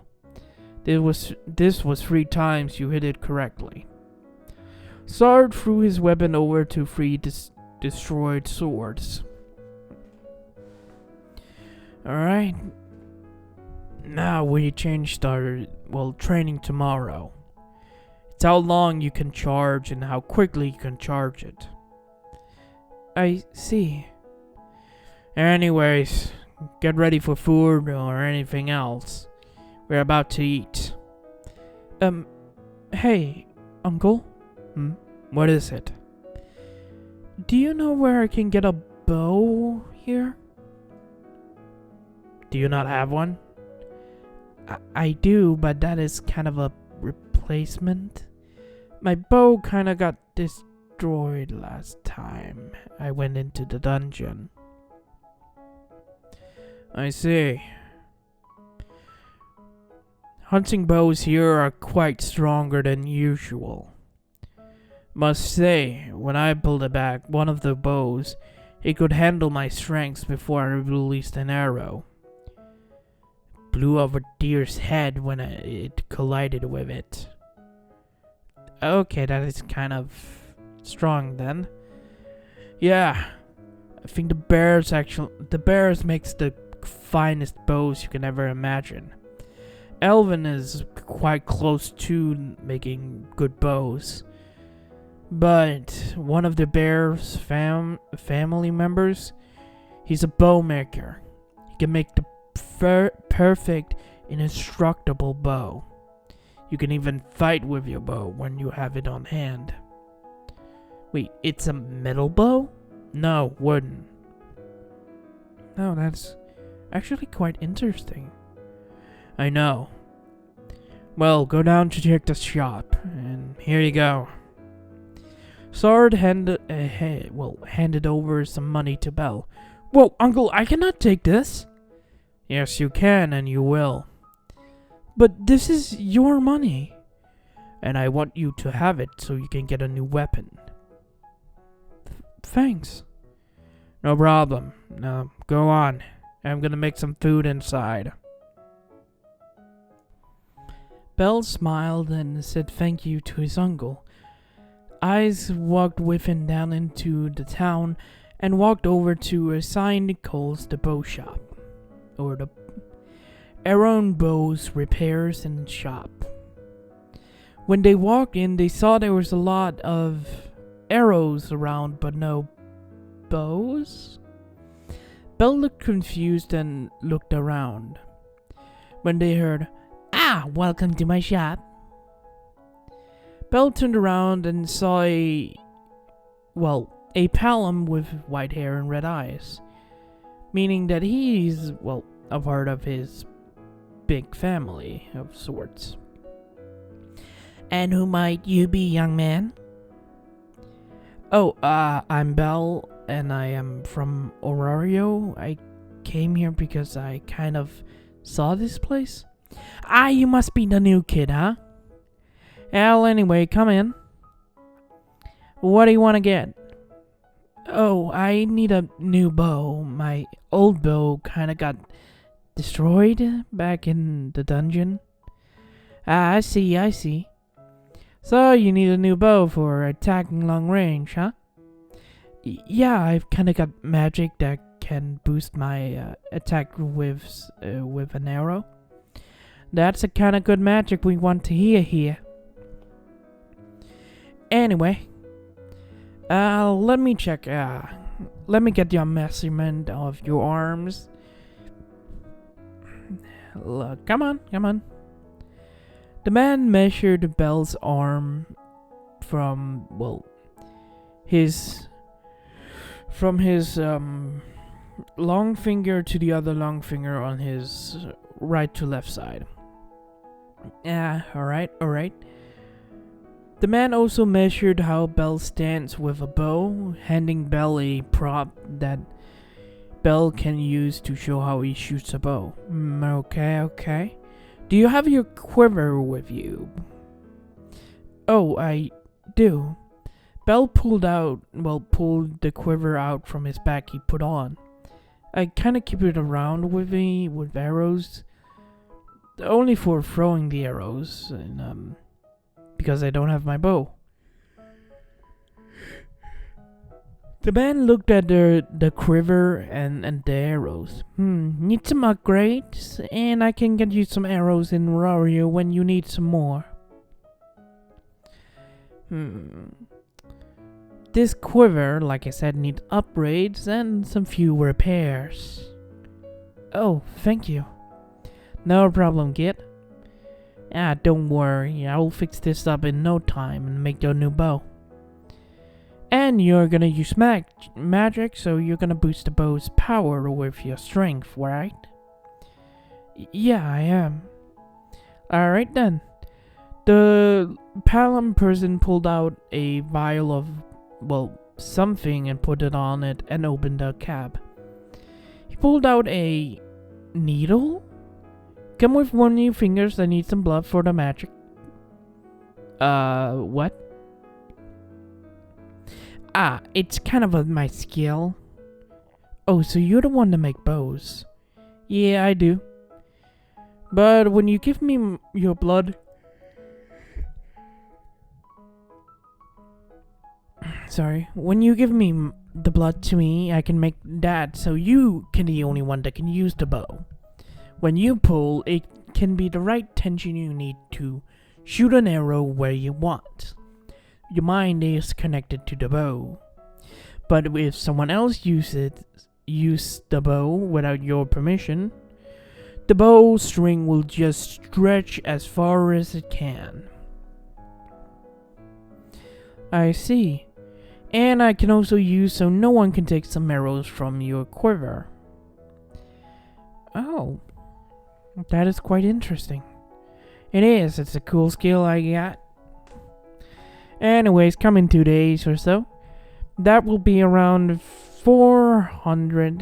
This was 3 times you hit it correctly. Sword threw his weapon over to 3 destroyed swords. Alright. Now we change training tomorrow. It's how long you can charge and how quickly you can charge it. I see. Anyways, get ready for food or anything else. We're about to eat. Hey, Uncle? What is it? Do you know where I can get a bow here? Do you not have one? I do, but that is kind of a replacement. My bow kind of got destroyed last time I went into the dungeon. I see. Hunting bows here are quite stronger than usual. Must say, when I pulled back one of the bows, it could handle my strength before I released an arrow. Blew off a deer's head when it collided with it. Okay, that is kind of strong then. Yeah, I think the bears makes the finest bows you can ever imagine. Elvin is quite close to making good bows. But one of the bear's family members, he's a bow maker. He can make the perfect, indestructible bow. You can even fight with your bow when you have it on hand. Wait, it's a metal bow? No, wooden. Oh, that's actually quite interesting. I know. Well, go down to check the shop, and here you go. Sword handed over some money to Belle. Whoa, Uncle, I cannot take this. Yes, you can, and you will. But this is your money. and I want you to have it so you can get a new weapon. Thanks. No problem. Now, go on. I'm gonna make some food inside. Bell smiled and said thank you to his uncle. Eyes walked with him down into the town and walked over to a sign calls the bow shop, or the Aaron Bow's repairs and shop. When they walked in, they saw there was a lot of arrows around, but no bows. Bell looked confused and looked around. When they heard, "Ah, welcome to my shop," Bell turned around and saw a Palom with white hair and red eyes, meaning that he's, a part of his big family of sorts. "And who might you be, young man?" "Oh, I'm Bell, and I am from Orario. I came here because I kind of saw this place." "Ah, you must be the new kid, huh? Well, anyway, come in. What do you want to get?" "Oh, I need a new bow. My old bow kind of got destroyed back in the dungeon." "Ah, I see. So you need a new bow for attacking long range, huh?" Yeah, I've kind of got magic that can boost my attack with an arrow. That's the kind of good magic we want to hear here. Anyway, let me check. Let me get your measurement of your arms. Look, come on. The man measured Bell's arm from his long finger to the other long finger on his right to left side. Alright. The man also measured how Bell stands with a bow, handing Bell a prop that Bell can use to show how he shoots a bow. Okay. Do you have your quiver with you?" "Oh, I do." Bell pulled the quiver out from his back he put on. "I kind of keep it around with me with arrows, only for throwing the arrows, and because I don't have my bow." The man looked at the quiver and the arrows. Need some upgrades, and I can get you some arrows in Rario when you need some more." This quiver, like I said, needs upgrades and some few repairs." "Oh, thank you." "No problem, kid. Don't worry, I will fix this up in no time and make your new bow. And you're gonna use magic, so you're gonna boost the bow's power with your strength, right?" Yeah, I am." "Alright then." The Palom person pulled out a vial of, something and put it on it and opened the cap. He pulled out a needle? "Come with one of your fingers, I need some blood for the magic." What?" It's kind of my skill." "Oh, so you're the one to make bows?" "Yeah, I do. But when you give me your blood..." Sorry. "When you give me the blood to me, I can make that so you can be the only one that can use the bow. When you pull, it can be the right tension you need to shoot an arrow where you want. Your mind is connected to the bow. But if someone else use the bow without your permission, the bow string will just stretch as far as it can." "I see. And I can also use so no one can take some arrows from your quiver." "Oh, that is quite interesting." "It is. It's a cool skill I got. Anyways, come in 2 days or so. That will be around 400.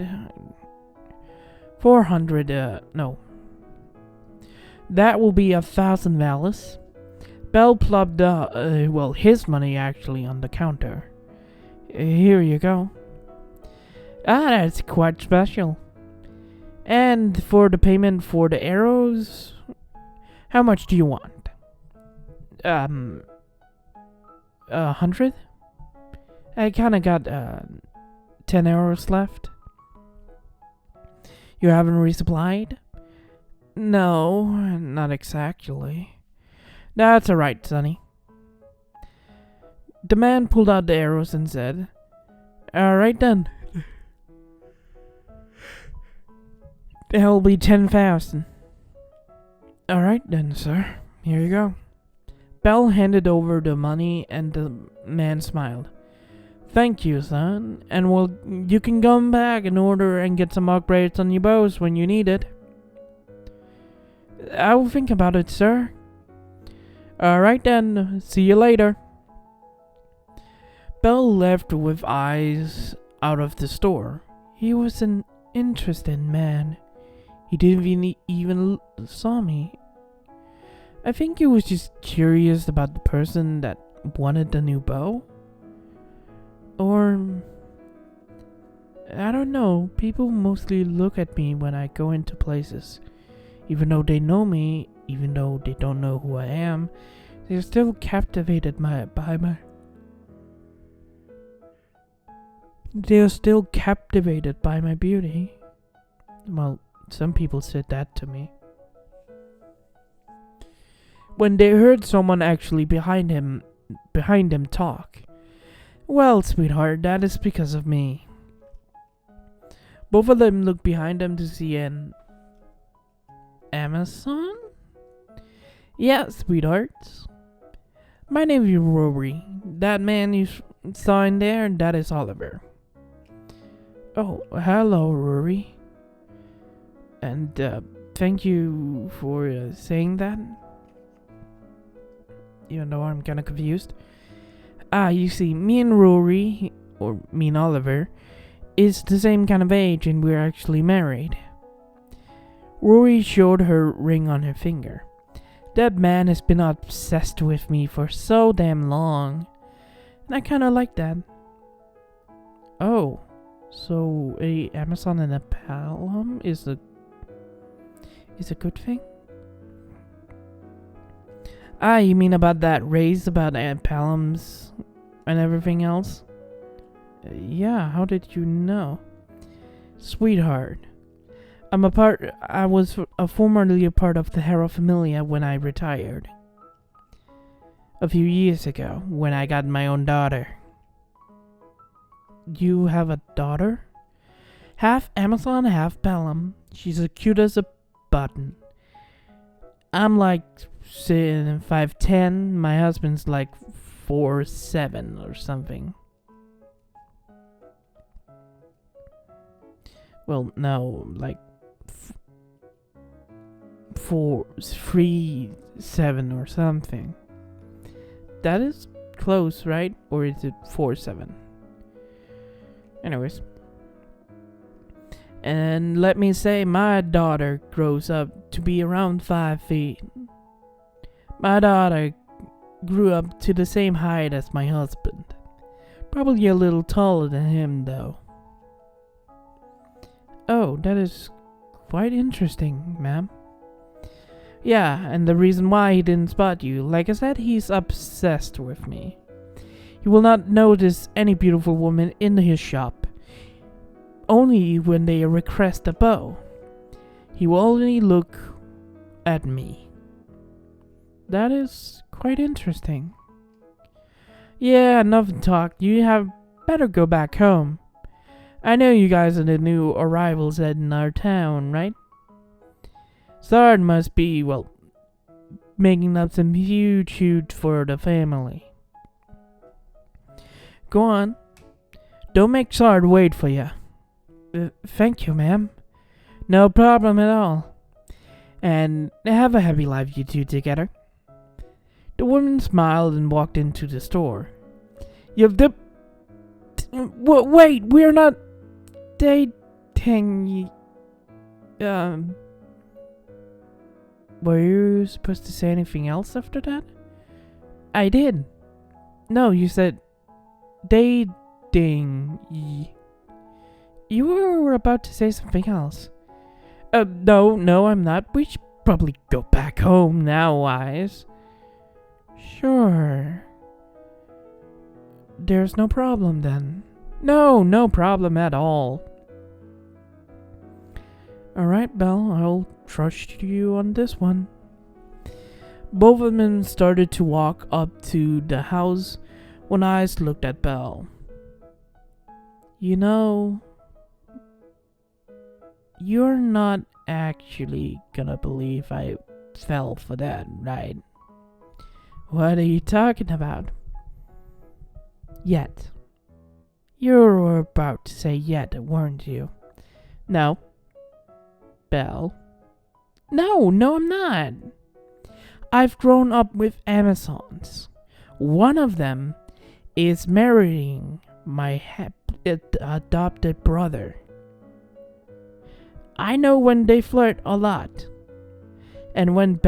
That will be 1,000 valis. Bell plopped his money actually on the counter. Here you go. Ah, that's quite special. And for the payment for the arrows, how much do you want? 100? I kinda got 10 arrows left. You haven't resupplied? No, not exactly. That's alright, Sonny. The man pulled out the arrows and said, Alright then. That'll be 10,000. Alright then, sir. Here you go. Bell handed over the money and the man smiled. Thank you, son. And well, you can come back in order and get some upgrades on your bows when you need it. I'll think about it, sir. Alright then. See you later. Bell left with eyes out of the store. He was an interested man. He didn't even saw me. I think he was just curious about the person that wanted the new bow. Or I don't know. People mostly look at me when I go into places. Even though they know me, even though they don't know who I am, they're still captivated by my beauty. Well, some people said that to me. When they heard someone actually behind them talk. Well, sweetheart, that is because of me. Both of them looked behind them to see an Amazon? Yeah, sweethearts. My name is Rory. That man you saw in there, that is Oliver. Oh, hello, Rory. And thank you for saying that. Even though I'm kind of confused. You see, me and Rory, or me and Oliver, is the same kind of age and we're actually married. Rory showed her ring on her finger. That man has been obsessed with me for so damn long. And I kind of like that. Oh, so a Amazon and a Palom is a good thing? You mean about that race about Paloms and everything else? Yeah, how did you know? Sweetheart, I was formerly a part of the Hero Familia when I retired. A few years ago, when I got my own daughter. You have a daughter? Half Amazon, half Palom. She's as cute as a button. I'm like 5'10". My husband's like 4'7" or something. Well, no, like 4'3" or something. That is close, right? Or is it 4'7"? Anyways. And let me say, my daughter grows up to be around 5 feet. My daughter grew up to the same height as my husband. Probably a little taller than him, though. Oh, that is quite interesting, ma'am. Yeah, and the reason why he didn't spot you, like I said, he's obsessed with me. He will not notice any beautiful woman in his shop. Only when they request a bow. He will only look at me. That is quite interesting. Yeah, enough talk. You have better go back home. I know you guys are the new arrivals in our town, right? Sard must be, well, making up some huge for the family. Go on. Don't make Sard wait for you. Thank you, ma'am. No problem at all. And have a happy life, you two together. The woman smiled and walked into the store. Wait, we're not dating. Were you supposed to say anything else after that? I did. No, you said dating. You were about to say something else. No, I'm not. We should probably go back home now, Wise. Sure. There's no problem then. No problem at all. Alright, Belle, I'll trust you on this one. Both of them started to walk up to the house when Ice looked at Belle. You know, you're not actually gonna believe I fell for that, right? What are you talking about? Yet. You were about to say yet, weren't you? No. Belle? No, I'm not. I've grown up with Amazons. One of them is marrying my adopted brother. I know when they flirt a lot. And when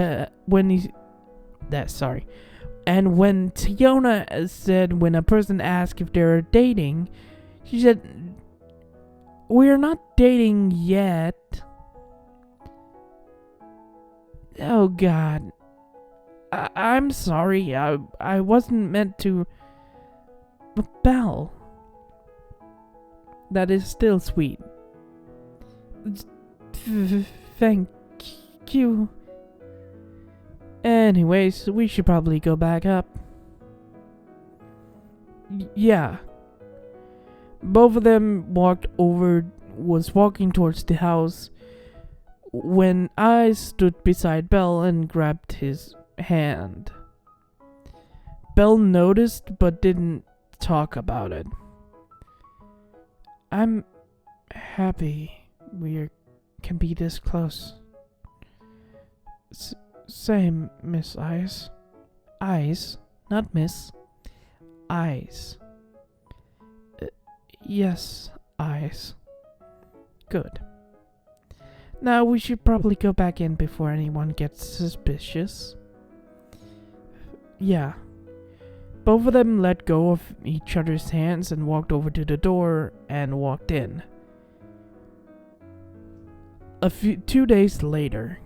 Tiona said when a person asked if they're dating, she said, "We're not dating yet." Oh God. I'm sorry. I wasn't meant to. But Belle. That is still sweet. Thank you. Anyways, we should probably go back up. Yeah. Both of them was walking towards the house when I stood beside Belle and grabbed his hand. Belle noticed but didn't talk about it. I'm happy we can be this close. Same, Miss Ice. Ice, not Miss. Ice. Yes, Ice. Good. Now we should probably go back in before anyone gets suspicious. Yeah. Both of them let go of each other's hands and walked over to the door and walked in. 2 days later,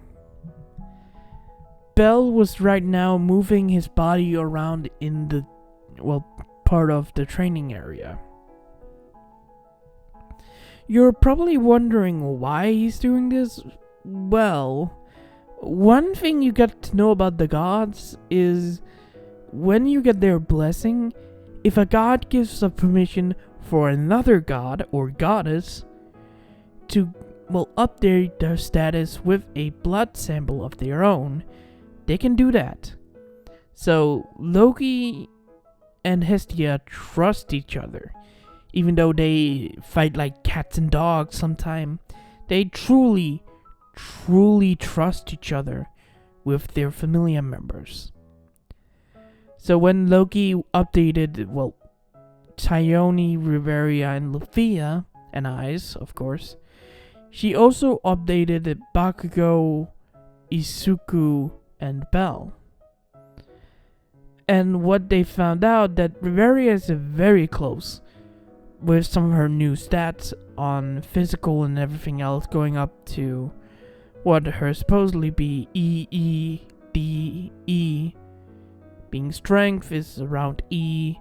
Belle was right now moving his body around in the, part of the training area. You're probably wondering why he's doing this. Well, one thing you get to know about the gods is when you get their blessing, if a god gives a permission for another god or goddess to update their status with a blood sample of their own, they can do that. So Loki and Hestia trust each other. Even though they fight like cats and dogs sometimes, they truly trust each other with their familiar members. So when Loki updated, Tyone, Riveria, and Lufia, and Ice, of course, she also updated Bakugo, Isuku, and Belle. And what they found out that Riveria is very close with some of her new stats on physical and everything else going up to what her supposedly be E. Being strength is around E.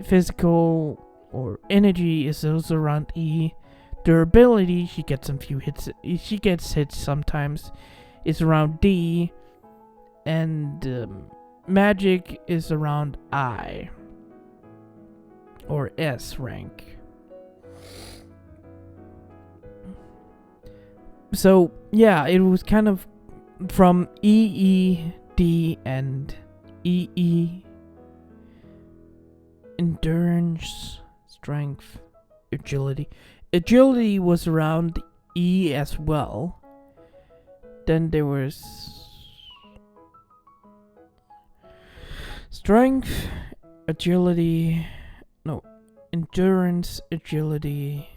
Physical or energy is also around E. Durability, she gets some few hits. She gets hits sometimes. Is around D. And magic is around I. Or S rank. So, yeah, it was kind of from EE, D, and EE. Endurance, strength, agility. Agility was around E as well. Then there was strength, agility, endurance, agility,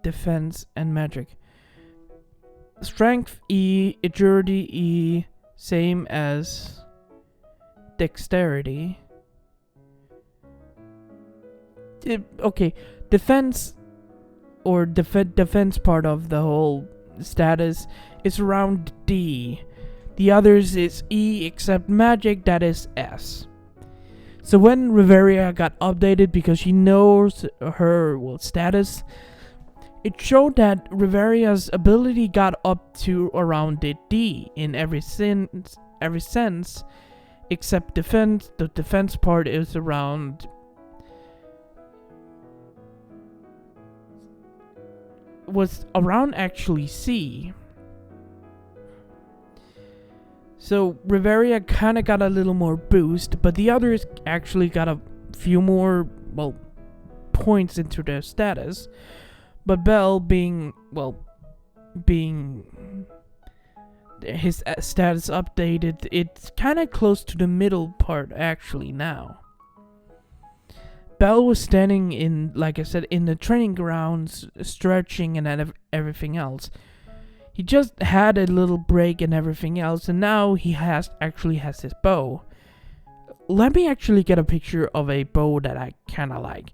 defense, and magic. strength E, agility E, same as dexterity. Okay, defense or defense part of the whole status is around D. The others is E, except magic, that is S. So when Riveria got updated because she knows her status, it showed that Riveria's ability got up to around the D in every sense, except defense. The defense part is around actually C. So Riveria kind of got a little more boost, but the others actually got a few more, points into their status. But Bell being his status updated, it's kind of close to the middle part actually now. Bell was standing in, like I said, in the training grounds, stretching and everything else. He just had a little break and everything else, and now he actually has his bow. Let me actually get a picture of a bow that I kind of like.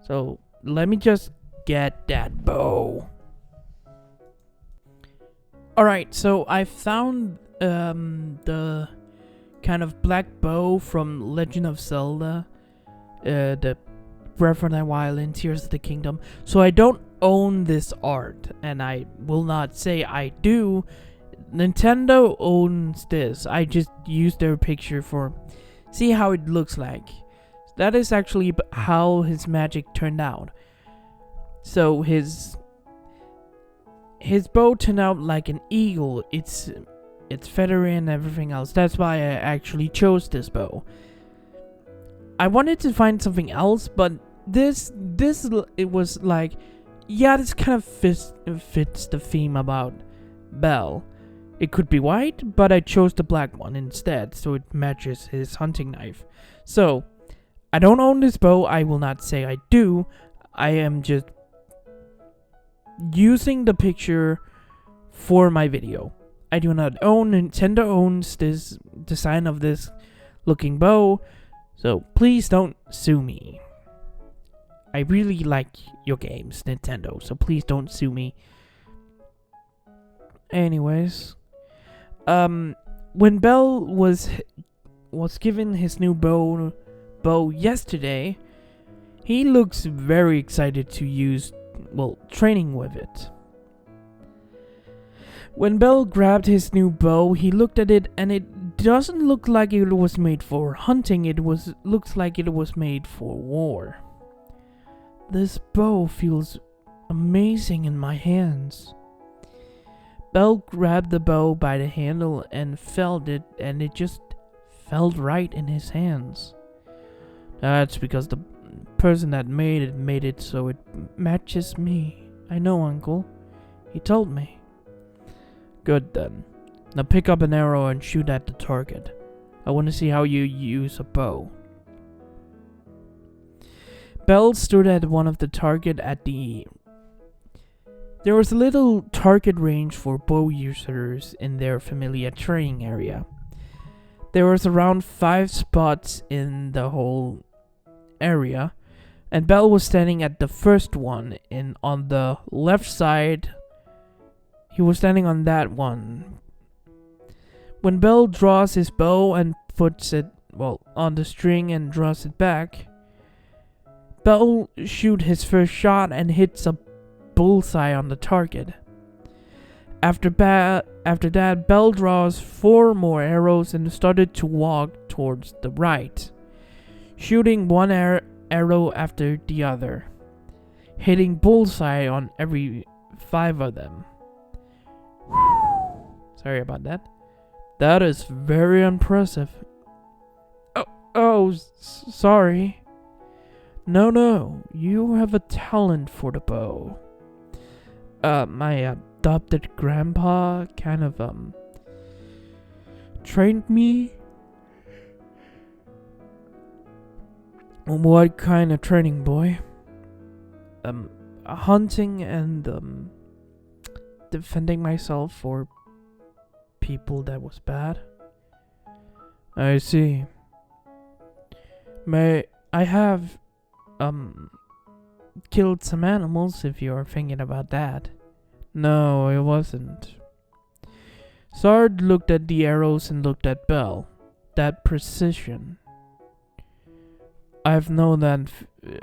So let me just get that bow. Alright, so I found the kind of black bow from Legend of Zelda, the Breath of the Wild and Tears of the Kingdom. So I don't own this art, and I will not say I do. Nintendo owns this. I just used their picture for see how it looks like. That is actually how his magic turned out. So his bow turned out like an eagle. It's feathery and everything else. That's why I actually chose this bow. I wanted to find something else, but this it was like, yeah, this kind of fits the theme about Bell. It could be white, but I chose the black one instead, so it matches his hunting knife. So I don't own this bow. I will not say I do. I am just using the picture for my video. I do not own. Nintendo owns this design of this looking bow, so please don't sue me. I really like your games, Nintendo, so please don't sue me. Anyways, when Bell was given his new bow yesterday, he looks very excited to use, training with it. When Bell grabbed his new bow, he looked at it, and it doesn't look like it was made for hunting. Looks like it was made for war. This bow feels amazing in my hands. Bell grabbed the bow by the handle and felt it, and it just felt right in his hands. That's because the person that made it so it matches me. I know, Uncle. He told me. Good then. Now pick up an arrow and shoot at the target. I want to see how you use a bow. Bell stood at one of the target at the... There was a little target range for bow users in their familiar training area. There was around 5 spots in the whole area, and Bell was standing at the first one on the left side. He was standing on that one. When Bell draws his bow and puts it on the string and draws it back, Bell shoots his first shot and hits a bullseye on the target. After that, Bell draws 4 more arrows and started to walk towards the right, shooting one arrow after the other, hitting bullseye on every 5 of them. Sorry about that. That is very impressive. Sorry. No, you have a talent for the bow. My adopted grandpa kind of, trained me. What kind of training, boy? Hunting and, defending myself for people that was bad. I see. I have killed some animals if you're thinking about that. No, it wasn't. Sard looked at the arrows and looked at Bell. That precision. I've known that,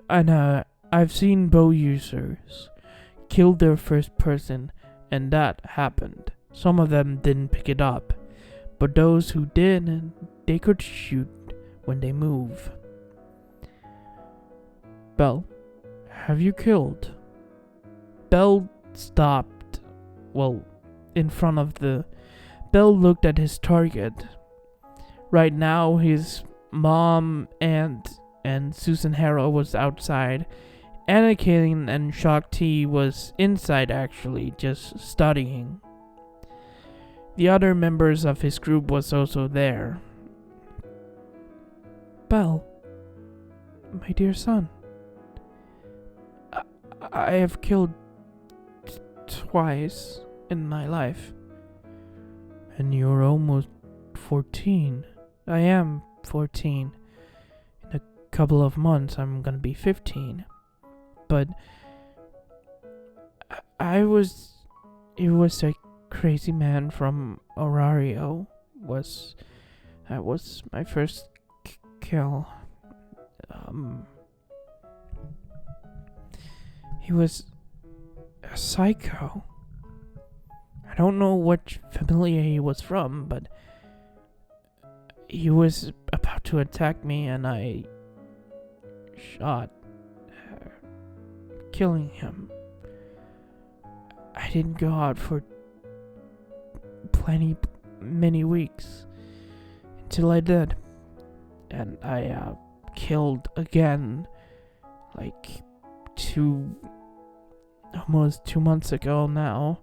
and I've seen bow users kill their first person, and that happened. Some of them didn't pick it up, but those who did, they could shoot when they move. Bell, have you killed? Bell stopped, in front of the... Bell looked at his target. Right now, his mom and Susan Harrow was outside. Anakin and Shakti was inside actually, just studying. The other members of his group was also there. Bell, my dear son, I have killed twice in my life. And you're almost 14. I am 14. In a couple of months, I'm gonna be 15. But it was a crazy man from Orario. That was my first kill. He was a psycho. I don't know what familia he was from, but he was about to attack me and I shot, killing him. I didn't go out for many weeks until I did. And I killed again like almost 2 months ago now.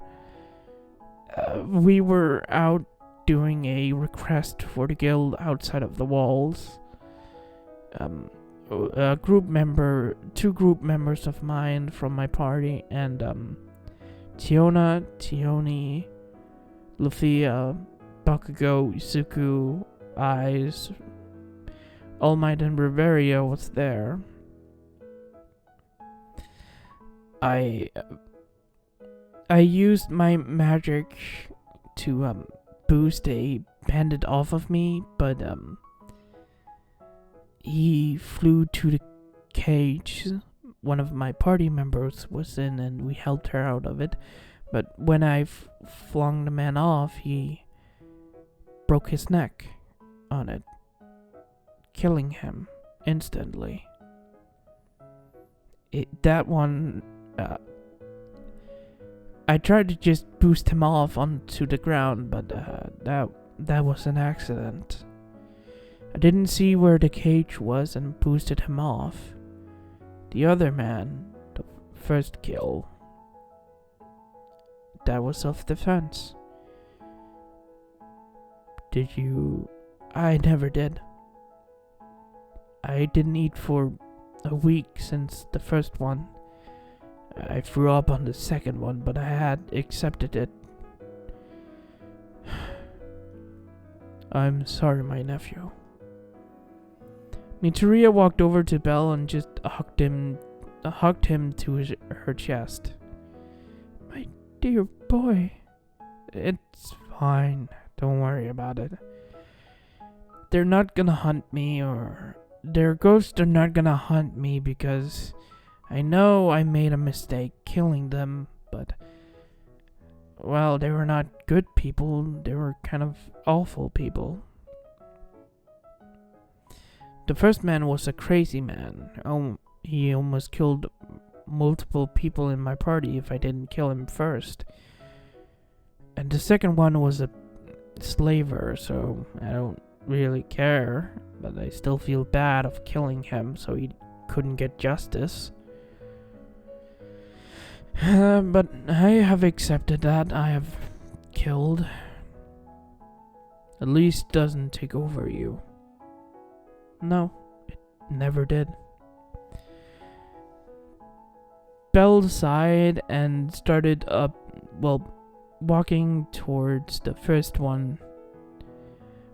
We were out doing a request for the guild outside of the walls. Two group members of mine from my party, and Tioni, Lufia, Bakugo, Isuku, Eyes, All Might, and Reveria was there. I used my magic to boost a bandit off of me, but he flew to the cage one of my party members was in, and we helped her out of it. But when I flung the man off, he broke his neck on it, killing him instantly. That one, I tried to just boost him off onto the ground, but that was an accident. I didn't see where the cage was and boosted him off. The other man, the first kill, that was self-defense. Did you? I never did. I didn't eat for a week since the first one. I threw up on the second one, but I had accepted it. I'm sorry, my nephew. Miteria walked over to Belle and just hugged him to her chest. My dear boy. It's fine. Don't worry about it. They're not gonna hunt me, or their ghosts are not gonna hunt me, because I know I made a mistake killing them, but well, they were not good people. They were kind of awful people. The first man was a crazy man. He almost killed multiple people in my party if I didn't kill him first. And the second one was a slaver, so I don't really care, but I still feel bad of killing him, so he couldn't get justice. But I have accepted that I have killed. At least doesn't take over you. No, it never did. Belle sighed and started walking towards the first one.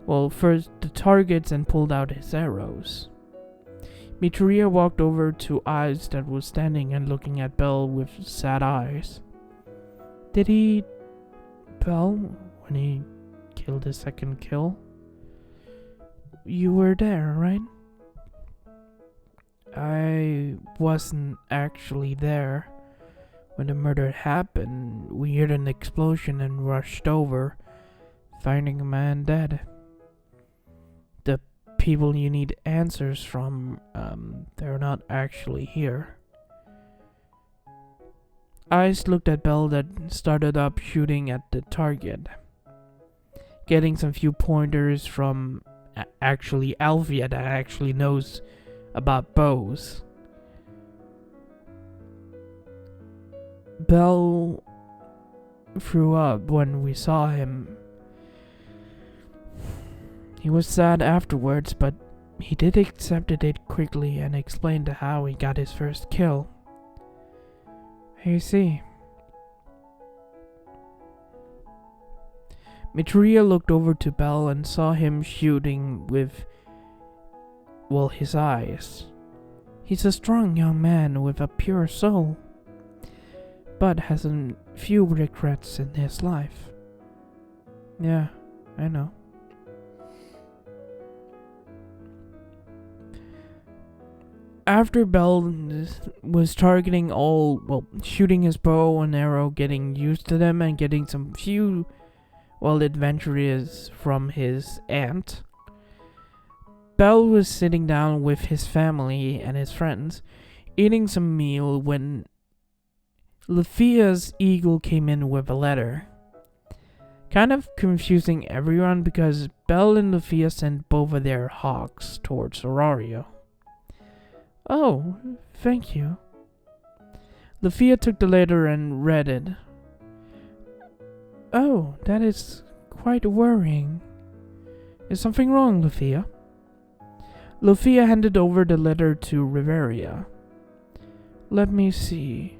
Well, first the targets and pulled out his arrows. Mitsuria walked over to Eyes that was standing and looking at Bell with sad eyes. Did he... Bell, when he killed his second kill? You were there, right? I wasn't actually there. When the murder happened, we heard an explosion and rushed over, finding a man dead. The people you need answers from, they're not actually here. Ice looked at Bell that started up shooting at the target, getting some few pointers from actually Alfia that actually knows about bows. Bell threw up when we saw him. He was sad afterwards, but he did accept it quickly and explained how he got his first kill. I see. Mitsuria looked over to Bell and saw him shooting with, well, his eyes. He's a strong young man with a pure soul, but has a few regrets in his life. Yeah, I know. After Bell was targeting shooting his bow and arrow, getting used to them, and getting some few, adventures from his aunt, Bell was sitting down with his family and his friends, eating some meal when Lufia's eagle came in with a letter. Kind of confusing everyone because Bell and Lufia sent both of their hawks towards Aurario. Oh, thank you. Lufia took the letter and read it. Oh, that is quite worrying. Is something wrong, Lufia? Lufia handed over the letter to Riveria. Let me see.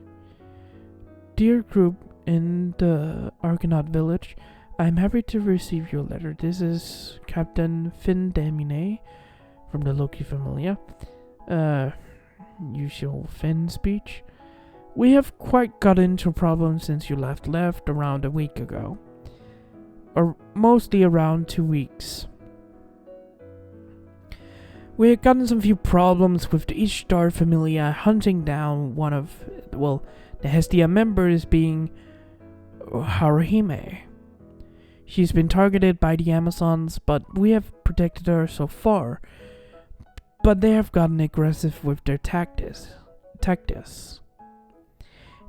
Dear group in the Argonaut village, I am happy to receive your letter. This is Captain Finn Damine from the Loki Familia. Usual Finn speech. We have quite got into problems since you left around a week ago. Or mostly around 2 weeks. We have gotten some few problems with the Ishtar Familia hunting down one of, the Hestia members, being Haruhime. She's been targeted by the Amazons, but we have protected her so far. But they have gotten aggressive with their tactics.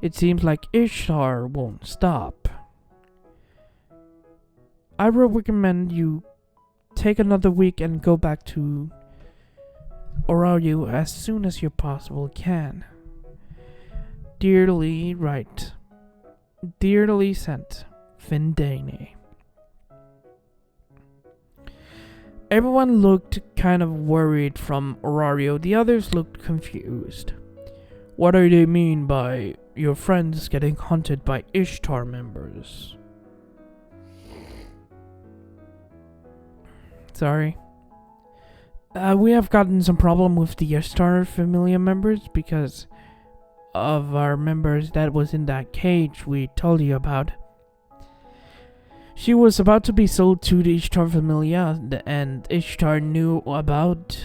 It seems like Ishtar won't stop. I would recommend you take another week and go back to Aurario as soon as you possibly can. Dearly sent, Findane. Everyone looked kind of worried from Aurario. The others looked confused. What do they mean by your friends getting hunted by Ishtar members? Sorry. We have gotten some problem with the Ishtar Familia members because of our members that was in that cage we told you about. She was about to be sold to the Ishtar Familia, and Ishtar knew about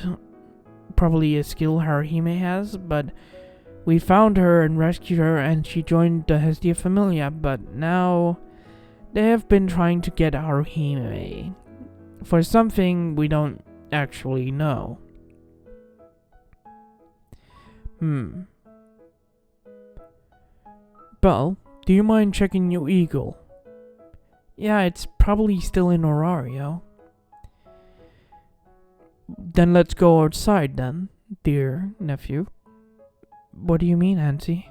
probably a skill Haruhime has, but we found her and rescued her, and she joined the Hestia Familia, but now they have been trying to get Haruhime for something we don't actually know. Bell, do you mind checking your eagle? Yeah, it's probably still in Aurario. Then let's go outside then, dear nephew. What do you mean, Auntie?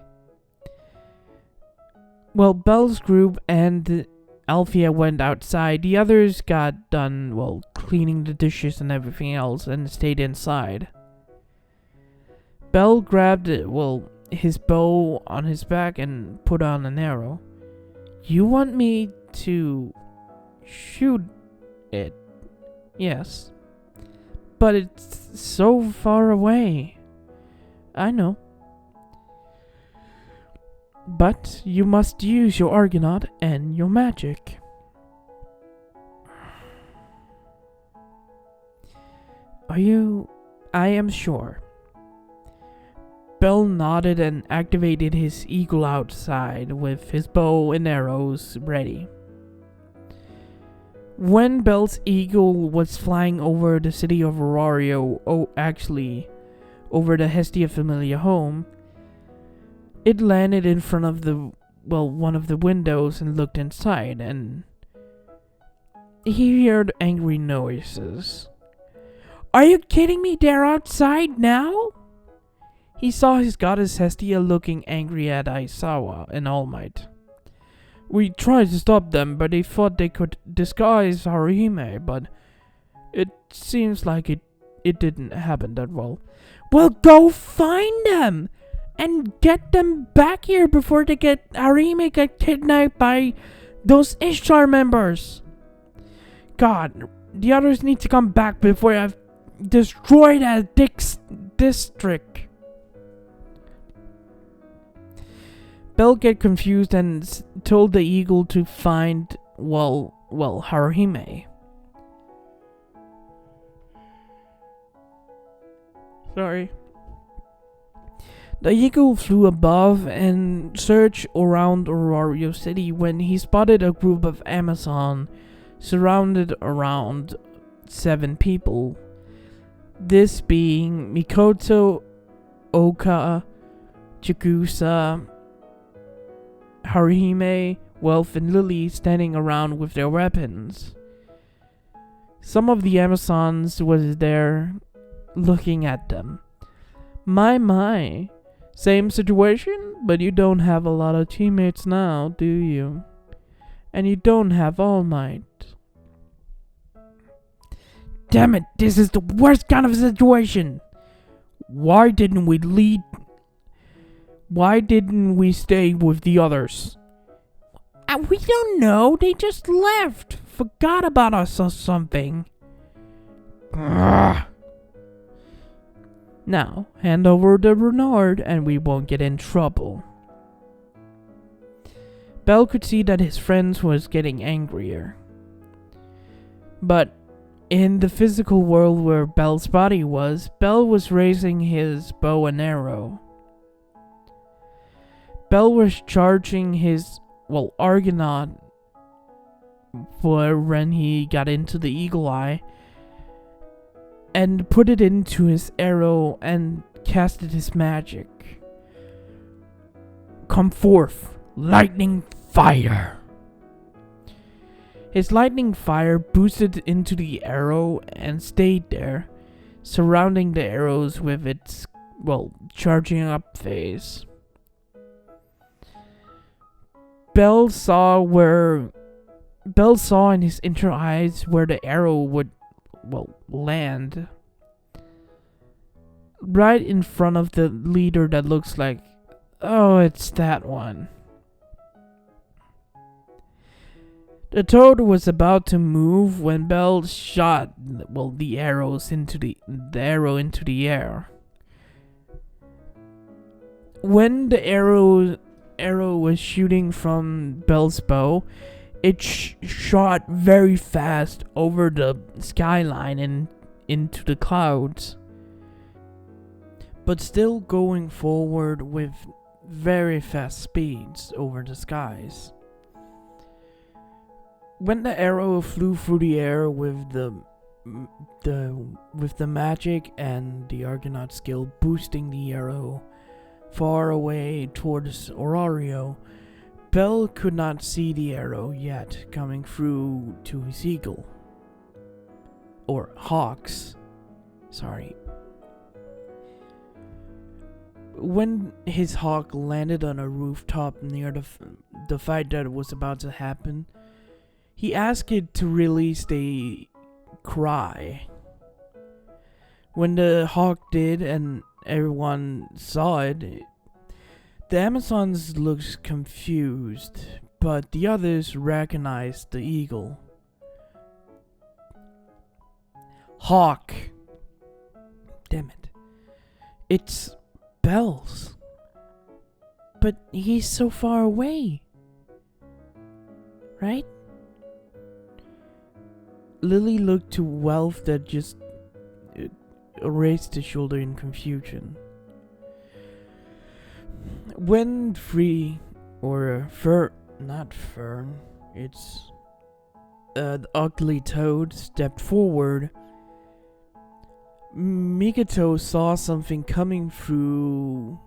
Well, Bell's group and Alfia went outside. The others got done, cleaning the dishes and everything else and stayed inside. Bell grabbed, his bow on his back and put on an arrow. You want me to shoot it? Yes. But it's so far away. I know. But you must use your Argonaut and your magic. Are you? I am sure. Bell nodded and activated his eagle outside with his bow and arrows ready. When Bell's eagle was flying over the city of Aurario, over the Hestia Familia home, it landed in front of one of the windows and looked inside, and he heard angry noises. Are you kidding me? They're outside now? He saw his goddess Hestia looking angry at Aizawa and All Might. We tried to stop them, but they thought they could disguise Haruhime, but it seems like it didn't happen that well. Well, go find them! And get them back here before Haruhime get kidnapped by those Ishtar members! God, the others need to come back before I've destroyed that district. Bell get confused and told the eagle to find, Haruhime. Sorry. The eagle flew above and searched around Aurario City when he spotted a group of Amazon surrounded around 7 people. This being Mikoto, Oka, Chigusa, Haruhime, Welf, and Lily standing around with their weapons. Some of the Amazons was there looking at them. My. Same situation, but you don't have a lot of teammates now, do you? And you don't have All Might. Damn it, this is the worst kind of situation! Why didn't we stay with the others? We don't know. They just left. Forgot about us or something. Ugh. Now, hand over to Renard and we won't get in trouble. Bell could see that his friends was getting angrier. But in the physical world where Bell's body was, Bell was raising his bow and arrow. Bell was charging his, Argonaut for when he got into the Eagle Eye and put it into his arrow and casted his magic. Come forth, lightning fire! His lightning fire boosted into the arrow and stayed there, surrounding the arrows with its, charging up phase. Bell saw in his inner eyes where the arrow would, land. Right in front of the leader that looks like, oh, it's that one. The toad was about to move when Bell shot, the arrows into the arrow into the air. When the arrow was shooting from Bell's bow, it shot very fast over the skyline and into the clouds, but still going forward with very fast speeds over the skies. When the arrow flew through the air with the magic and the Argonaut skill boosting the arrow far away towards Aurario, Bell could not see the arrow yet coming through to his eagle. Or hawks. Sorry. When his hawk landed on a rooftop near the fight that was about to happen, he asked it to release the cry. When the hawk did and everyone saw it, the Amazons looked confused, but the others recognized the eagle. Hawk. Damn it. It's Bells. But he's so far away. Right? Lily looked to Wealth that just raised his shoulder in confusion. When not Fern, it's the ugly toad stepped forward, Mikoto saw something coming through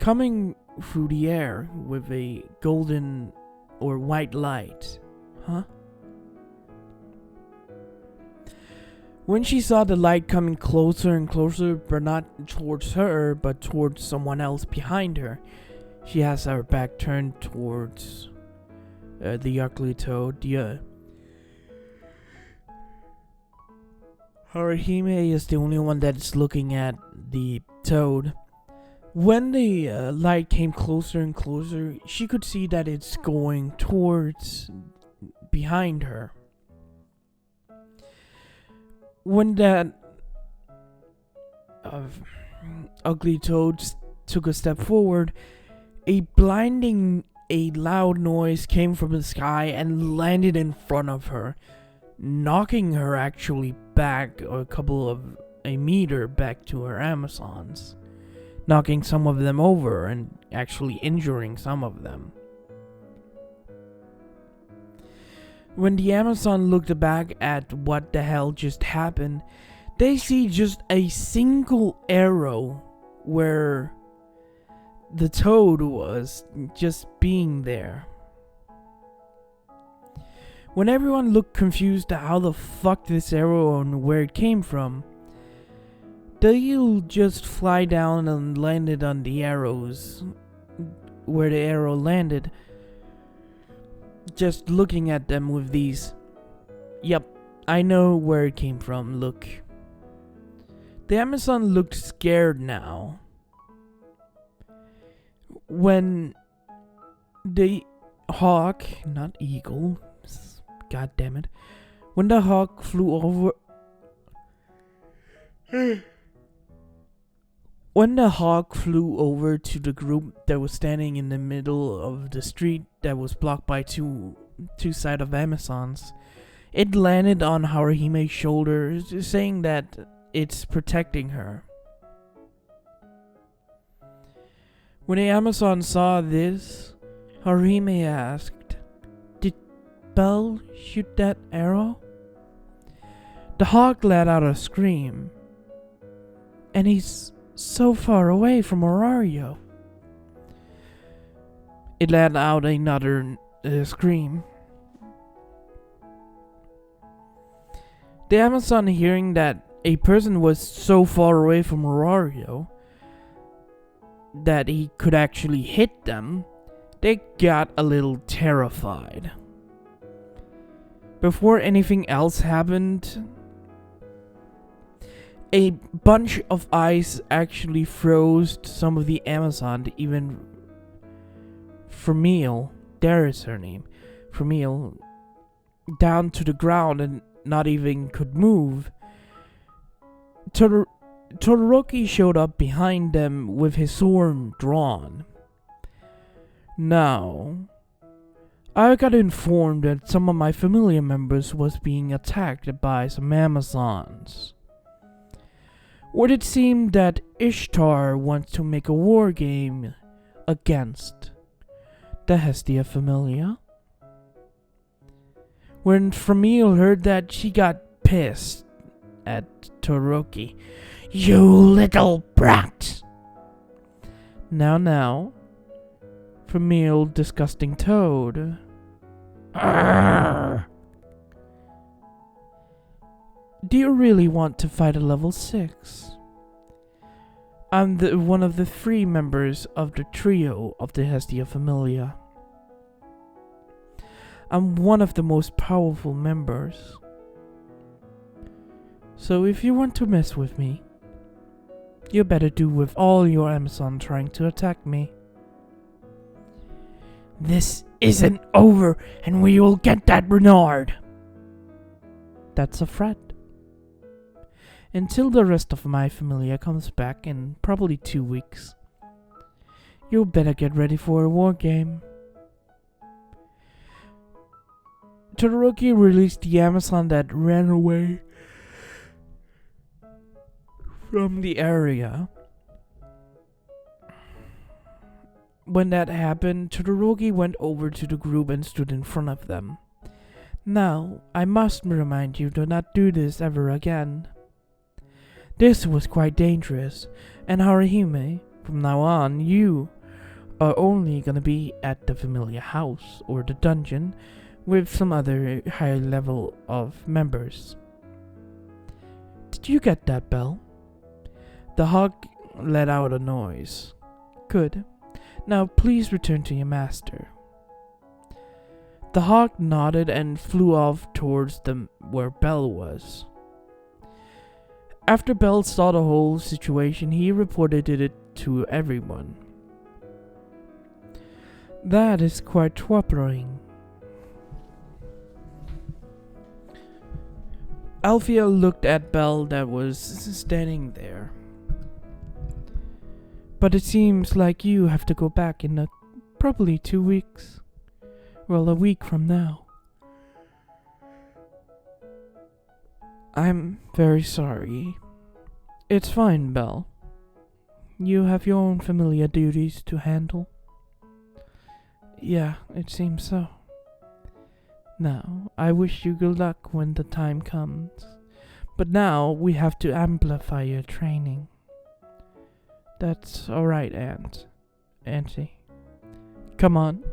the air with a golden or white light. Huh? When she saw the light coming closer and closer, but not towards her, but towards someone else behind her, she has her back turned towards the ugly toad. Haruhime is the only one that's looking at the toad. When the light came closer and closer, she could see that it's going towards behind her. When that ugly toad took a step forward, a loud noise came from the sky and landed in front of her, knocking her actually back a meter back to her Amazons, knocking some of them over and actually injuring some of them. When the Amazon looked back at what the hell just happened, they see just a single arrow where the toad was just being there. When everyone looked confused at how the fuck this arrow and where it came from, the eel just fly down and landed on the arrows where the arrow landed, just looking at them with these, "Yep, I know where it came from, look." The Amazon looked scared now. When the hawk, not eagle, god damn it, when the hawk flew over, to the group that was standing in the middle of the street that was blocked by two sides of Amazons, it landed on Haruhime's shoulders, saying that it's protecting her. When the Amazon saw this, Haruhime asked, "Did Belle shoot that arrow?" The hawk let out a scream. "And he's so far away from Horario." It let out another scream. The Amazon, hearing that a person was so far away from Horario that he could actually hit them, they got a little terrified. Before anything else happened, a bunch of ice actually froze some of the Amazon, even Fermile, there is her name, Fermile, down to the ground and not even could move. Todoroki showed up behind them with his sword drawn. Now, I got informed that some of my familiar members was being attacked by some Amazons. Would it seem that Ishtar wants to make a war game against the Hestia Familia? When Fermile heard that, she got pissed at Todoroki. "You little brat!" Now, Fermile, disgusting toad. Arrgh. "Do you really want to fight a level 6? I'm one of the 3 members of the trio of the Hestia Familia. I'm one of the most powerful members. So if you want to mess with me, you better do with all your Amazon trying to attack me." This isn't over, and we will get that Renard. That's a threat. Until the rest of my familia comes back in probably 2 weeks. You better get ready for a war game. Todoroki released the Amazon that ran away from the area. When that happened, Todoroki went over to the group and stood in front of them. Now, I must remind you to not do this ever again. This was quite dangerous, and Harihime, from now on, you are only gonna be at the familiar house or the dungeon with some other high level of members. Did you get that, Bell? The hawk let out a noise. Good. Now please return to your master. The hawk nodded and flew off towards where Bell was. After Bell saw the whole situation, he reported it to everyone. That is quite troubling. Alfia looked at Bell that was standing there. But it seems like you have to go back in probably 2 weeks. Well, a week from now. I'm very sorry. It's fine, Bell. You have your own familiar duties to handle. Yeah, it seems so. Now, I wish you good luck when the time comes. But now, we have to amplify your training. That's alright, Auntie. Come on,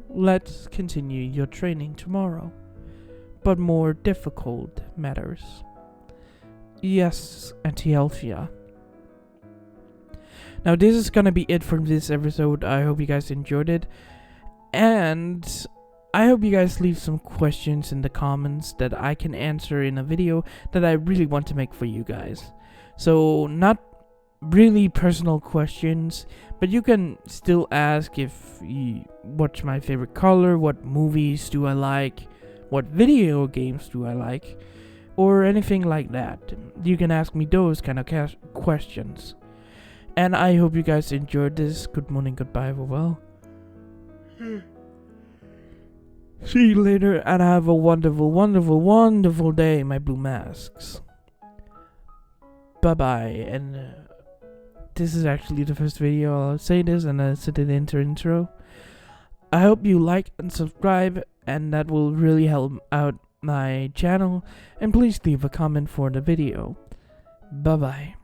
let's continue your training tomorrow. But more difficult matters. Yes, Auntie Alfia. Now this is gonna be it from this episode. I hope you guys enjoyed it. And I hope you guys leave some questions in the comments that I can answer in a video that I really want to make for you guys. So not really personal questions, but you can still ask if what's my favorite color, what movies do I like, what video games do I like, or anything like that. You can ask me those kind of questions. And I hope you guys enjoyed this. Good morning, goodbye, farewell. See you later, and have a wonderful, wonderful, wonderful day, my blue masks. Bye-bye, and this is actually the first video I'll say this, and I'll set it into intro. I hope you like and subscribe, and that will really help out my channel. And please leave a comment for the video. Bye bye.